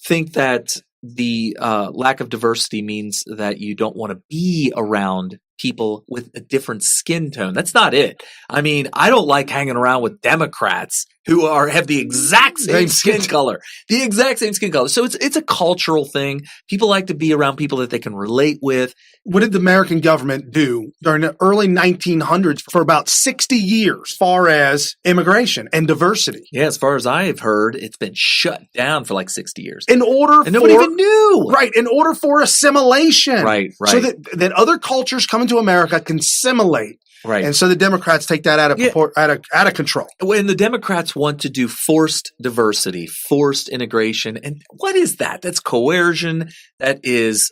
think that the lack of diversity means that you don't want to be around people with a different skin tone. That's not it. I mean, I don't like hanging around with Democrats who have the exact same skin color. The exact same skin color. So it's a cultural thing. People like to be around people that they can relate with. What did the American government do during the early 1900s for about 60 years as far as immigration and diversity? Yeah, as far as I've heard, it's been shut down for like 60 years. Nobody even knew. Right, in order for assimilation. Right. So that other cultures coming to America can assimilate. Right. And so the Democrats take that out of control. When the Democrats want to do forced diversity, forced integration, and what is that? That's coercion. That is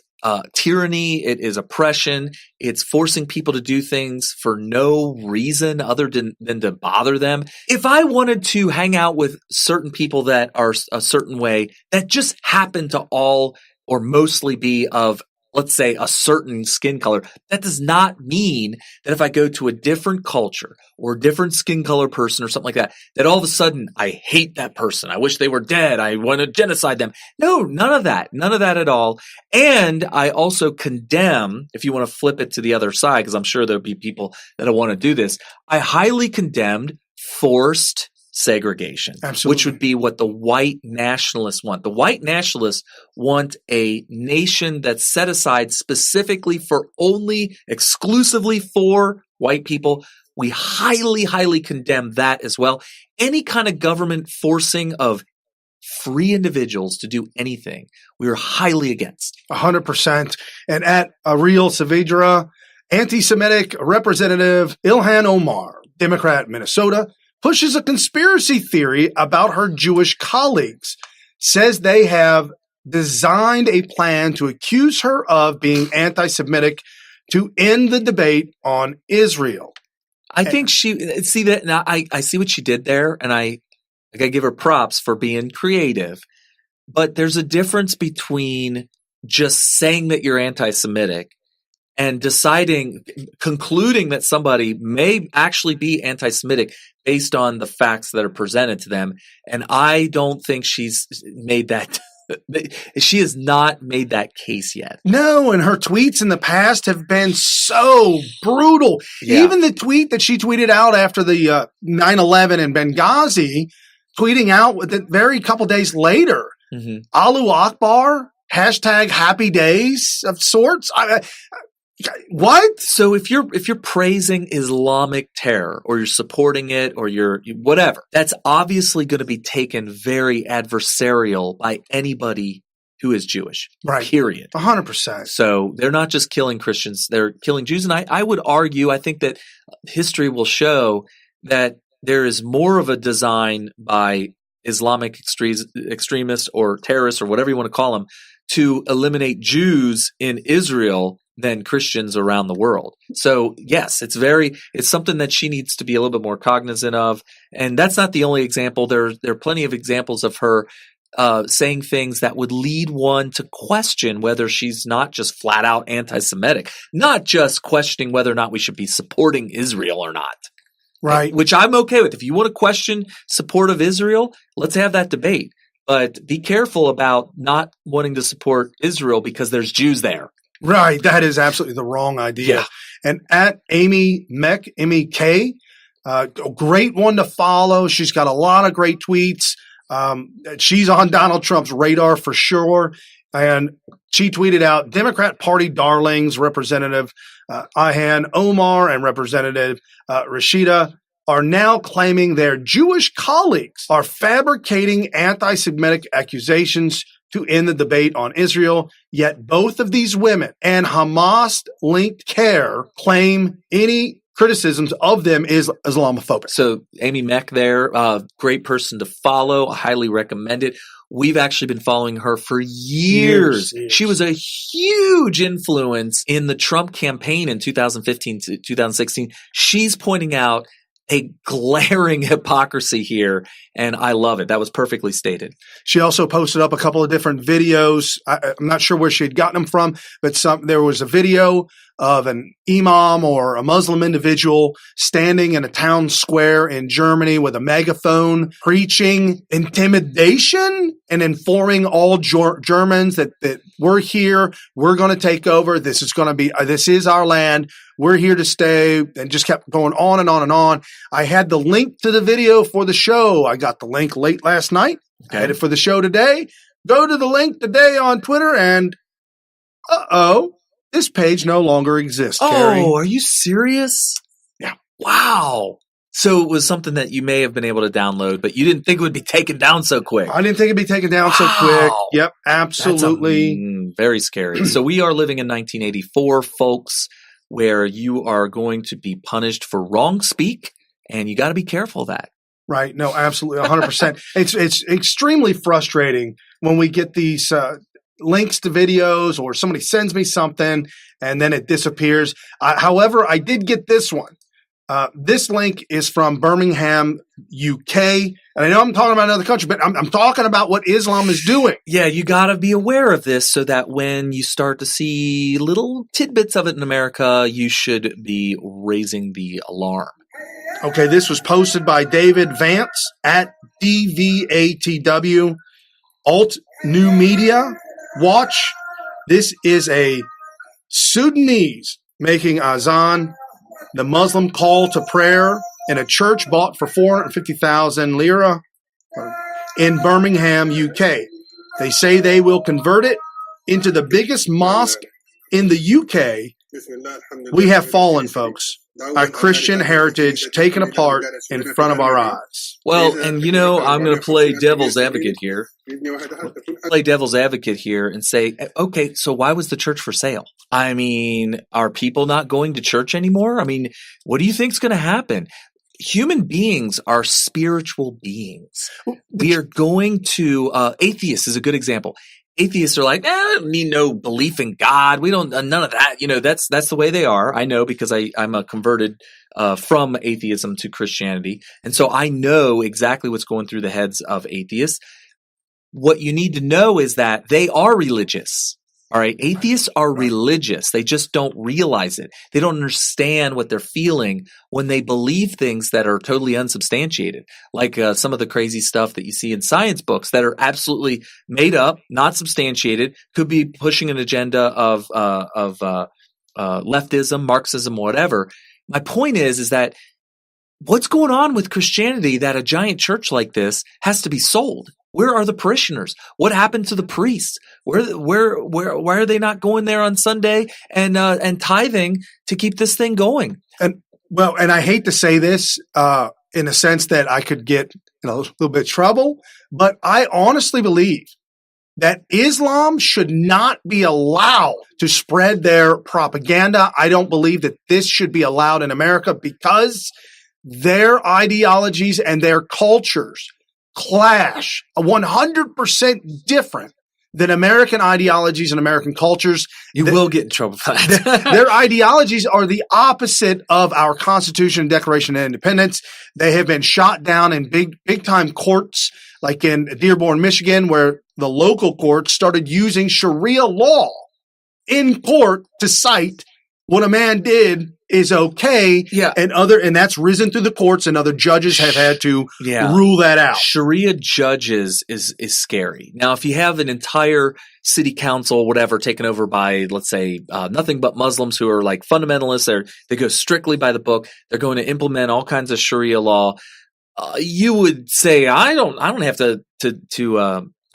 tyranny. It is oppression. It's forcing people to do things for no reason other than to bother them. If I wanted to hang out with certain people that are a certain way, that just happen to all or mostly be of, let's say, a certain skin color, that does not mean that if I go to a different culture or a different skin color person or something like that, that all of a sudden I hate that person. I wish they were dead. I want to genocide them. No, none of that. None of that at all. And I also condemn, if you want to flip it to the other side, because I'm sure there'll be people that want to do this, I highly condemned forced segregation, Absolutely. Which would be what the white nationalists want. The white nationalists want a nation that's set aside specifically for exclusively for white people. We highly, highly condemn that as well. Any kind of government forcing of free individuals to do anything, we are highly against. 100%. And at Ariel Saavedra, anti-Semitic Representative Ilhan Omar, Democrat, Minnesota, pushes a conspiracy theory about her Jewish colleagues, says they have designed a plan to accuse her of being anti-Semitic to end the debate on Israel. I think I see what she did there, and I gotta give her props for being creative. But there's a difference between just saying that you're anti-Semitic and concluding that somebody may actually be anti-Semitic based on the facts that are presented to them. And I don't think she's made that. She has not made that case yet. No, and her tweets in the past have been so brutal. Yeah. Even the tweet that she tweeted out after the 9/11 in Benghazi, tweeting out with it very couple days later, Allahu Akbar, hashtag happy days of sorts. What? So if you're praising Islamic terror or you're supporting it or you're whatever, that's obviously going to be taken very adversarial by anybody who is Jewish. Right. Period. 100%. So they're not just killing Christians, they're killing Jews. And I would argue, I think that history will show that there is more of a design by Islamic extremists or terrorists or whatever you want to call them to eliminate Jews in Israel than Christians around the world. So yes, it's something that she needs to be a little bit more cognizant of. And that's not the only example. There are plenty of examples of her saying things that would lead one to question whether she's not just flat out anti-Semitic, not just questioning whether or not we should be supporting Israel or not. Right. Which I'm okay with. If you want to question support of Israel, let's have that debate. But be careful about not wanting to support Israel because there's Jews there. Right. That is absolutely the wrong idea. Yeah. And at Amy Meck, M-E-K, a great one to follow. She's got a lot of great tweets. She's on Donald Trump's radar for sure. And she tweeted out, Democrat Party darlings, Representative Ilhan Omar and Representative Rashida are now claiming their Jewish colleagues are fabricating anti-Semitic accusations to end the debate on Israel. Yet both of these women and Hamas-linked CARE claim any criticisms of them is Islamophobic. So Amy Meck there, great person to follow. I highly recommend it. We've actually been following her for years. She was a huge influence in the Trump campaign in 2015 to 2016. She's pointing out a glaring hypocrisy here, and I love it. That was perfectly stated. She also posted up a couple of different videos. I'm not sure where she had gotten them from, but there was a video of an imam or a Muslim individual standing in a town square in Germany with a megaphone preaching intimidation and informing all Germans that we're here, we're going to take over, this is our land, we're here to stay, and just kept going on and on and on. I had the link to the video for the show. I got the link late last night. I had it for the show today. Go to the link today on Twitter and this page no longer exists, Carrie. Oh, are you serious? Yeah. Wow. So it was something that you may have been able to download, but you didn't think it would be taken down so quick. I didn't think it'd be taken down so quick. Yep, absolutely. That's very scary. So we are living in 1984, folks, where you are going to be punished for wrong speak, and you got to be careful of that. Right. No, absolutely. 100%. It's extremely frustrating when we get these links to videos or somebody sends me something and then it disappears. However, I did get this one. This link is from Birmingham, UK. And I know I'm talking about another country, but I'm talking about what Islam is doing. Yeah, you got to be aware of this so that when you start to see little tidbits of it in America, you should be raising the alarm. Okay, this was posted by David Vance at DVATW Alt New Media Watch. This is a Sudanese making azan, the Muslim call to prayer, in a church bought for 450,000 lira in Birmingham, UK. They say they will convert it into the biggest mosque in the UK. We have fallen, folks. Our Christian heritage taken apart in front of our eyes. Well, and I'm going to play devil's advocate here. And say, okay, so why was the church for sale? I mean, are people not going to church anymore? I mean, what do you think is going to happen? Human beings are spiritual beings. We are going to atheists is a good example. Atheists are like, I don't need no belief in God. We don't none of that. That's the way they are. I know because I'm a converted from atheism to Christianity, and so I know exactly what's going through the heads of atheists. What you need to know is that they are religious. All right, atheists are religious. They just don't realize it. They don't understand what they're feeling when they believe things that are totally unsubstantiated, like some of the crazy stuff that you see in science books that are absolutely made up, not substantiated, could be pushing an agenda of leftism, Marxism, whatever. My point is that what's going on with Christianity that a giant church like this has to be sold? Where are the parishioners? What happened to the priests? Why are they not going there on Sunday and tithing to keep this thing going? And I hate to say this in a sense that I could get in a little bit of trouble, but I honestly believe that Islam should not be allowed to spread their propaganda. I don't believe that this should be allowed in America because their ideologies and their cultures clash 100% different than American ideologies and American cultures. You will get in trouble for that. Their ideologies are the opposite of our Constitution and Declaration of Independence. They have been shot down in big time courts, like in Dearborn, Michigan, where the local courts started using Sharia law in court to cite what a man did is okay. Yeah. And that's risen through the courts, and other judges have had to rule that out. Sharia judges is scary. Now, if you have an entire city council, whatever, taken over by, let's say, nothing but Muslims who are like fundamentalists, they go strictly by the book. They're going to implement all kinds of Sharia law. You would say, I don't have to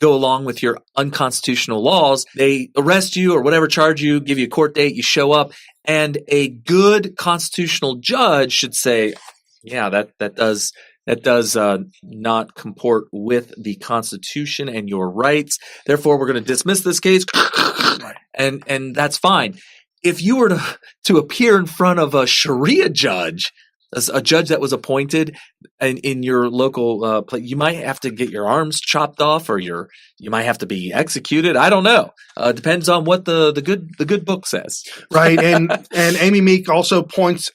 go along with your unconstitutional laws. They arrest you or whatever, charge you, give you a court date, you show up, and a good constitutional judge should say, yeah, that does not comport with the Constitution and your rights. Therefore, we're going to dismiss this case, and that's fine. If you were to appear in front of a Sharia judge, a judge that was appointed in your local place, you might have to get your arms chopped off, or you might have to be executed. I don't know. Depends on what the good book says. Right, and Amy Meek also points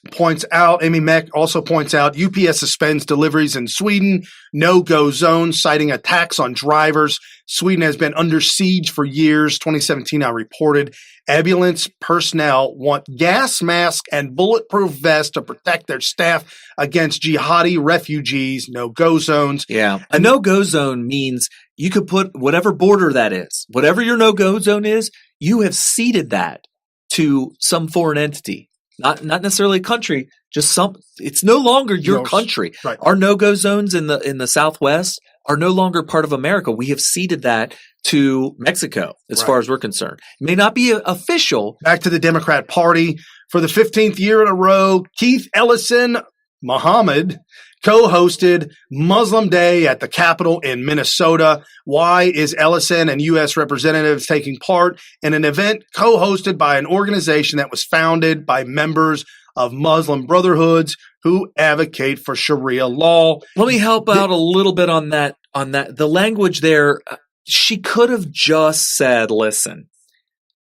out. Amy Meck also points out UPS suspends deliveries in Sweden, no-go zone, citing attacks on drivers. Sweden has been under siege for years. 2017, I reported. Ambulance personnel want gas masks and bulletproof vests to protect their staff against jihadi refugees. No-go zones. Yeah. A no-go zone means you could put whatever border that is, whatever your no-go zone is, you have ceded that to some foreign entity. Not necessarily a country, just it's no longer your country. Right. Our no-go zones in the Southwest are no longer part of America. We have ceded that to Mexico, as far as we're concerned. It may not be official. Back to the Democrat Party. For the 15th year in a row, Keith Ellison Muhammad co-hosted Muslim Day at the Capitol in Minnesota. Why is Ellison and U.S. representatives taking part in an event co-hosted by an organization that was founded by members of Muslim brotherhoods who advocate for Sharia law? Let me help out a little bit on that. The language there, she could have just said, listen,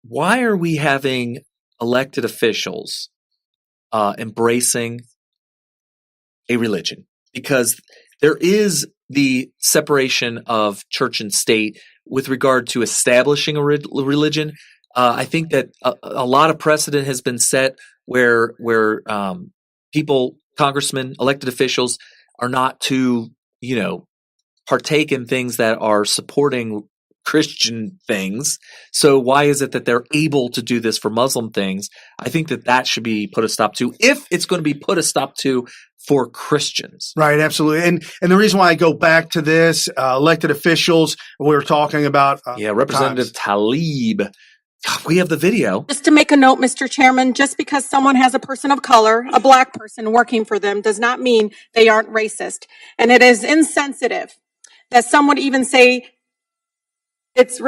why are we having elected officials embracing a religion? Because there is the separation of church and state with regard to establishing a religion. I think that a lot of precedent has been set where people, congressmen, elected officials, are not to, partake in things that are supporting Christian things. So why is it that they're able to do this for Muslim things? I think that should be put a stop to, if it's going to be put a stop to for Christians. Right, absolutely. And the reason why I go back to this, elected officials, we were talking about. Representative Tlaib. We have the video. Just to make a note, Mr. Chairman, just because someone has a person of color, a black person working for them, does not mean they aren't racist. And it is insensitive that someone even say it's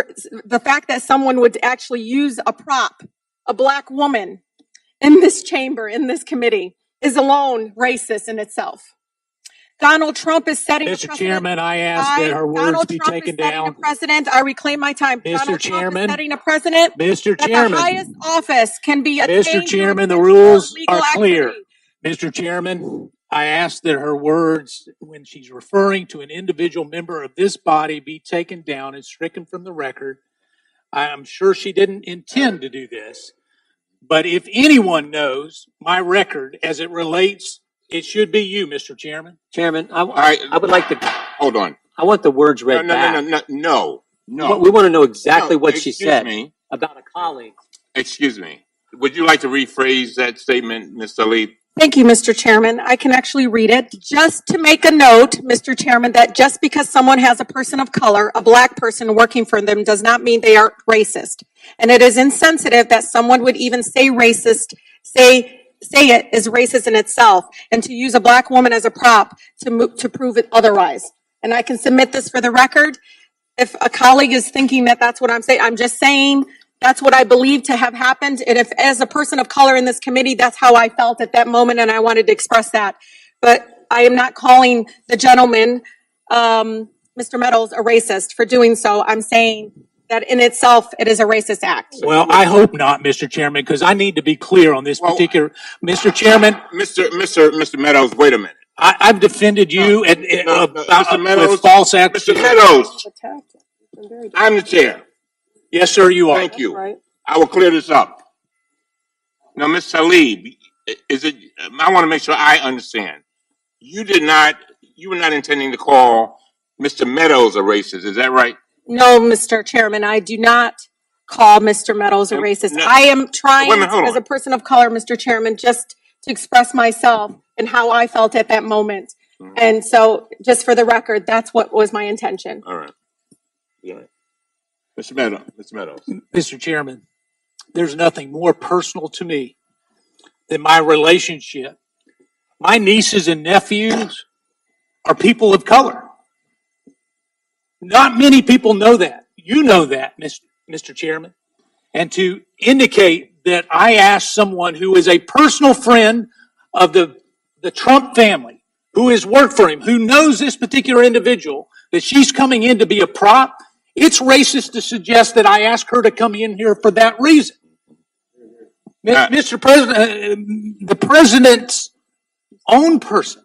the fact that someone would actually use a prop, a black woman in this chamber, in this committee, is alone racist in itself. Donald Trump is setting Mr. Chairman, I ask that her words be taken down. President, I reclaim my time. Mr. Chairman, setting a precedent. Mr. Chairman, the highest office can be Mr. Chairman, the rules are clear. Mr. Chairman, I ask that her words, when she's referring to an individual member of this body, be taken down and stricken from the record. I am sure she didn't intend to do this, but if anyone knows my record as it relates, it should be you, Mr. Chairman. Chairman, I would like to hold on. I want the words read back. No. We want to know exactly what she said about a colleague. Excuse me. Would you like to rephrase that statement, Ms. Tlaib? Thank you, Mr. Chairman. I can actually read it. Just to make a note, Mr. Chairman, that just because someone has a person of color, a black person working for them, does not mean they are racist. And it is insensitive that someone would even say racist, say it is racist in itself, and to use a black woman as a prop to prove it otherwise. And I can submit this for the record. If a colleague is thinking that that's what I'm saying, I'm just saying that's what I believe to have happened. And if, as a person of color in this committee, that's how I felt at that moment, and I wanted to express that. But I am not calling the gentleman, Mr. Meadows, a racist for doing so. I'm saying that in itself, it is a racist act. Well, I hope not, Mr. Chairman, because I need to be clear on this particular. Mr. Chairman, Mr. Meadows, wait a minute. I've defended you Mr. Meadows, with false accusations. Mr. Meadows, I'm the chair. Yes, sir, you are. Thank you. Right. I will clear this up. Now, Ms. Tlaib, I want to make sure I understand. You were not intending to call Mr. Meadows a racist, is that right? No, Mr. Chairman, I do not call Mr. Meadows a racist. No. I am trying, as a person of color, Mr. Chairman, just to express myself and how I felt at that moment. Mm-hmm. And so, just for the record, that's what was my intention. All right. Yeah. Mr. Meadows. Mr. Chairman, there's nothing more personal to me than my relationship. My nieces and nephews are people of color. Not many people know that. You know that, Mr. Chairman. And to indicate that I asked someone who is a personal friend of the Trump family, who has worked for him, who knows this particular individual, that she's coming in to be a prop, it's racist to suggest that I asked her to come in here for that reason. Mr. President, the president's own person.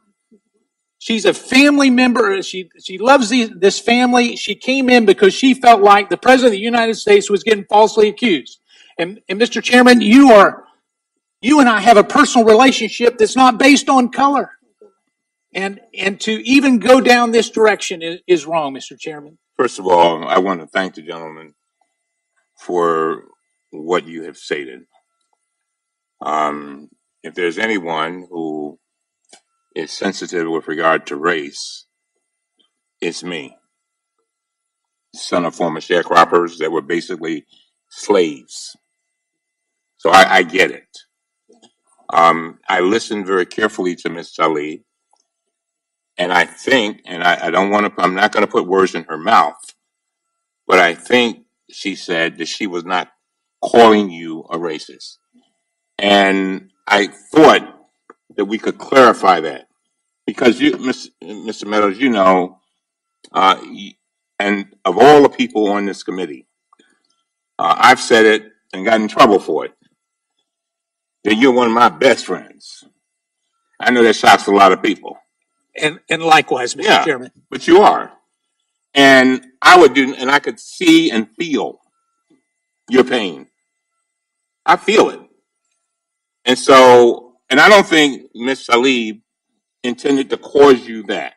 She's a family member. She loves this family. She came in because she felt like the president of the United States was getting falsely accused. And Mr. Chairman, you and I have a personal relationship that's not based on color. And to even go down this direction is wrong, Mr. Chairman. First of all, I want to thank the gentleman for what you have stated. If there's anyone who is sensitive with regard to race, it's me. Son of former sharecroppers that were basically slaves. So I get it. I listened very carefully to Ms. Tlaib, and I think, and I'm not going to put words in her mouth, but I think she said that she was not calling you a racist. And I thought that we could clarify that. Because you, Mr. Meadows, you know, And of all the people on this committee, I've said it and got in trouble for it, that you're one of my best friends. I know that shocks a lot of people. And likewise, Mr. Chairman. But you are. And I could see and feel your pain. I feel it. And so, and I don't think Ms. Salib intended to cause you that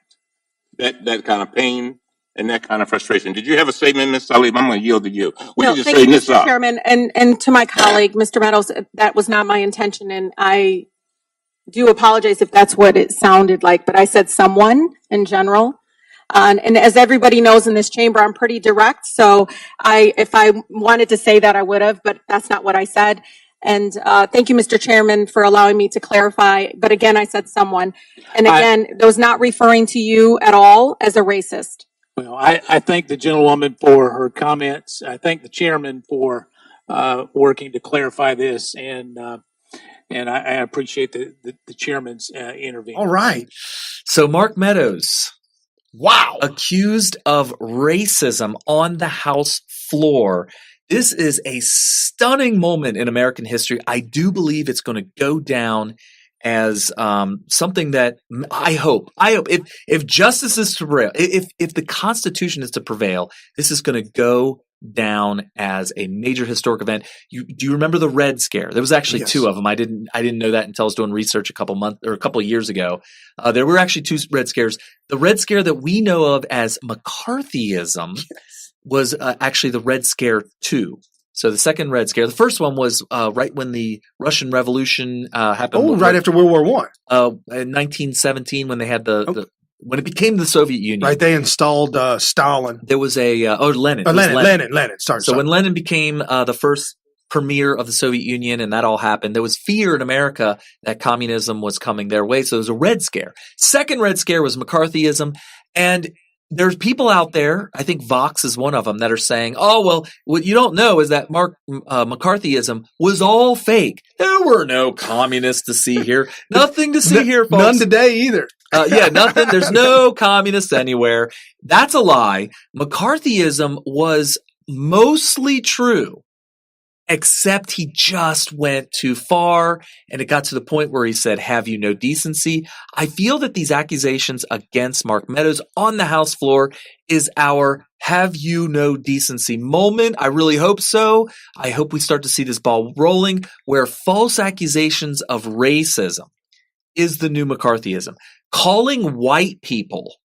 kind of pain and that kind of frustration. Did you have a statement, Ms. Salib? I'm going to yield to you. No, thank you, Mr. Chairman, and to my colleague, Mr. Meadows, that was not my intention, and I do apologize if that's what it sounded like, but I said someone in general. And as everybody knows in this chamber, I'm pretty direct. So if I wanted to say that, I would have, but that's not what I said. And thank you, Mr. Chairman, for allowing me to clarify. But again, I said someone. And again, I was not referring to you at all as a racist. Well, I thank the gentlewoman for her comments. I thank the chairman for working to clarify this. And I appreciate the chairman's intervention. All right. So Mark Meadows. Wow. Accused of racism on the House floor. This is a stunning moment in American history. I do believe it's going to go down as something that I hope if justice is to prevail, if the Constitution is to prevail, this is going to go down as a major historic event. Do you remember the Red Scare? There was actually two of them. I didn't know that until I was doing research a couple of years ago. There were actually two Red Scares. The Red Scare that we know of as McCarthyism was actually the Red Scare 2. So the second Red Scare. The first one was right when the Russian Revolution happened. Oh, right after World War I. In 1917, when they had when it became the Soviet Union. Right, they installed Stalin. There was Lenin. Lenin. Sorry. When Lenin became the first premier of the Soviet Union and that all happened, there was fear in America that communism was coming their way. So there was a Red Scare. Second Red Scare was McCarthyism. And there's people out there, I think Vox is one of them, that are saying, oh, well, what you don't know is that McCarthyism was all fake. There were no communists to see here. Nothing to see here, folks. None today either. Nothing. There's no communists anywhere. That's a lie. McCarthyism was mostly true, except he just went too far, and it got to the point where he said, have you no decency? I feel that these accusations against Mark Meadows on the House floor is our have you no decency moment. I really hope so. I hope we start to see this ball rolling where false accusations of racism is the new McCarthyism. Calling white people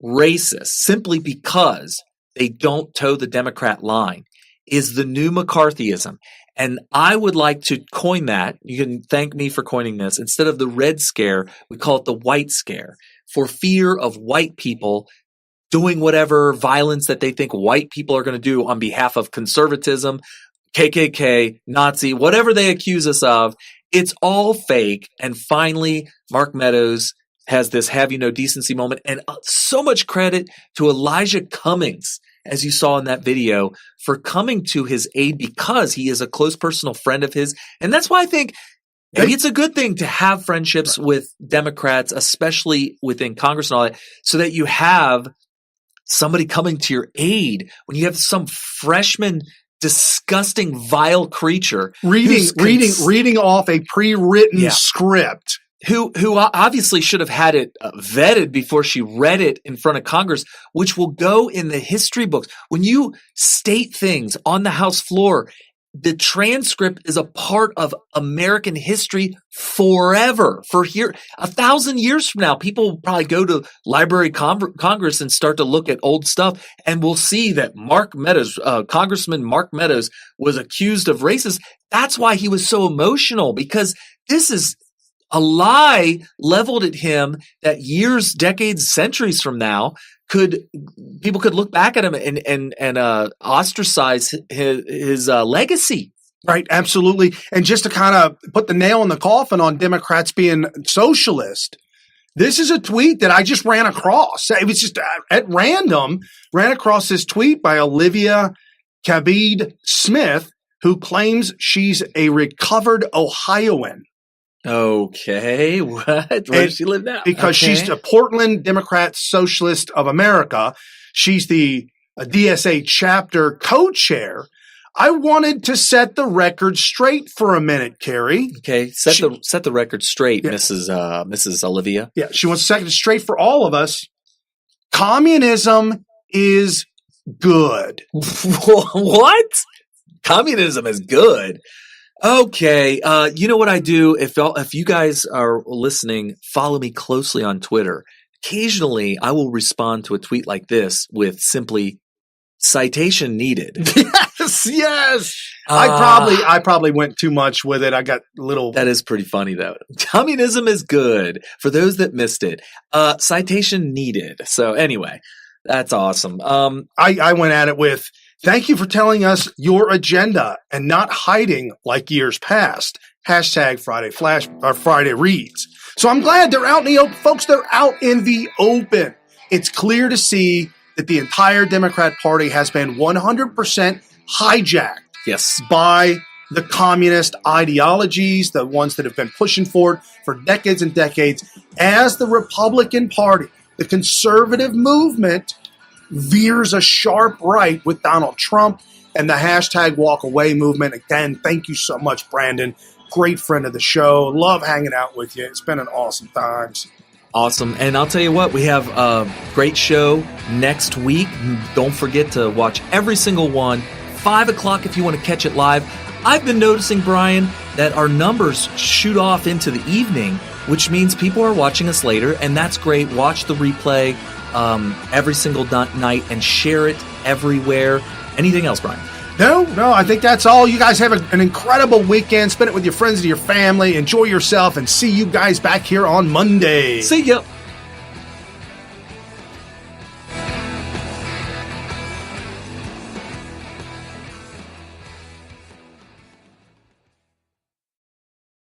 racist simply because they don't toe the Democrat line is the new McCarthyism. And I would like to coin that. You can thank me for coining this. Instead of the Red Scare, we call it the White Scare, for fear of white people doing whatever violence that they think white people are going to do on behalf of conservatism, KKK, Nazi, whatever they accuse us of. It's all fake. And finally, Mark Meadows has this have you no decency moment. And so much credit to Elijah Cummings, as you saw in that video, for coming to his aid because he is a close personal friend of his. And that's why I think maybe it's a good thing to have friendships with Democrats, especially within Congress and all that, so that you have somebody coming to your aid when you have some freshman, disgusting, vile creature reading off a pre-written script. Who obviously should have had it vetted before she read it in front of Congress, which will go in the history books. When you state things on the House floor, the transcript is a part of American history forever. For here, 1,000 years from now, people will probably go to Library Congress and start to look at old stuff, and we'll see that Mark Meadows, Congressman Mark Meadows, was accused of racism. That's why he was so emotional, because this is a lie leveled at him that years, decades, centuries from now, people could look back at him and ostracize his legacy. Right, absolutely. And just to kind of put the nail in the coffin on Democrats being socialist, this is a tweet that I just ran across. It was just at random, ran across this tweet by Olivia Cabide Smyth, who claims she's a recovered Ohioan. Okay, what? Where does she live now? Because she's a Portland Democrat Socialist of America. She's the DSA chapter co-chair. I wanted to set the record straight for a minute, Carrie. Okay, set the record straight, yeah. Mrs. Olivia. Yeah, she wants to set it straight for all of us. Communism is good. What? Communism is good. Okay, you know what I do? If you guys are listening, follow me closely on Twitter. Occasionally, I will respond to a tweet like this with simply citation needed. Yes. I probably went too much with it. I got a little. That is pretty funny though. Communism is good. For those that missed it, citation needed. So anyway, that's awesome. I went at it with, thank you for telling us your agenda and not hiding like years past. Hashtag Friday Flash or Friday Reads. So I'm glad they're out in the open. Folks, they're out in the open. It's clear to see that the entire Democrat Party has been 100% hijacked by the communist ideologies, the ones that have been pushing forward for decades and decades. As the Republican Party, the conservative movement veers a sharp right with Donald Trump and the hashtag walk away movement. Again, thank you so much, Brandon. Great friend of the show. Love hanging out with you. It's been an awesome time. Awesome. And I'll tell you what, we have a great show next week. Don't forget to watch every single one. 5 o'clock if you want to catch it live. I've been noticing, Brian, that our numbers shoot off into the evening, which means people are watching us later, and that's great. Watch the replay every single night and share it everywhere. Anything else, Brian? No, I think that's all. You guys have an incredible weekend. Spend it with your friends and your family. Enjoy yourself, and see you guys back here on Monday. See ya.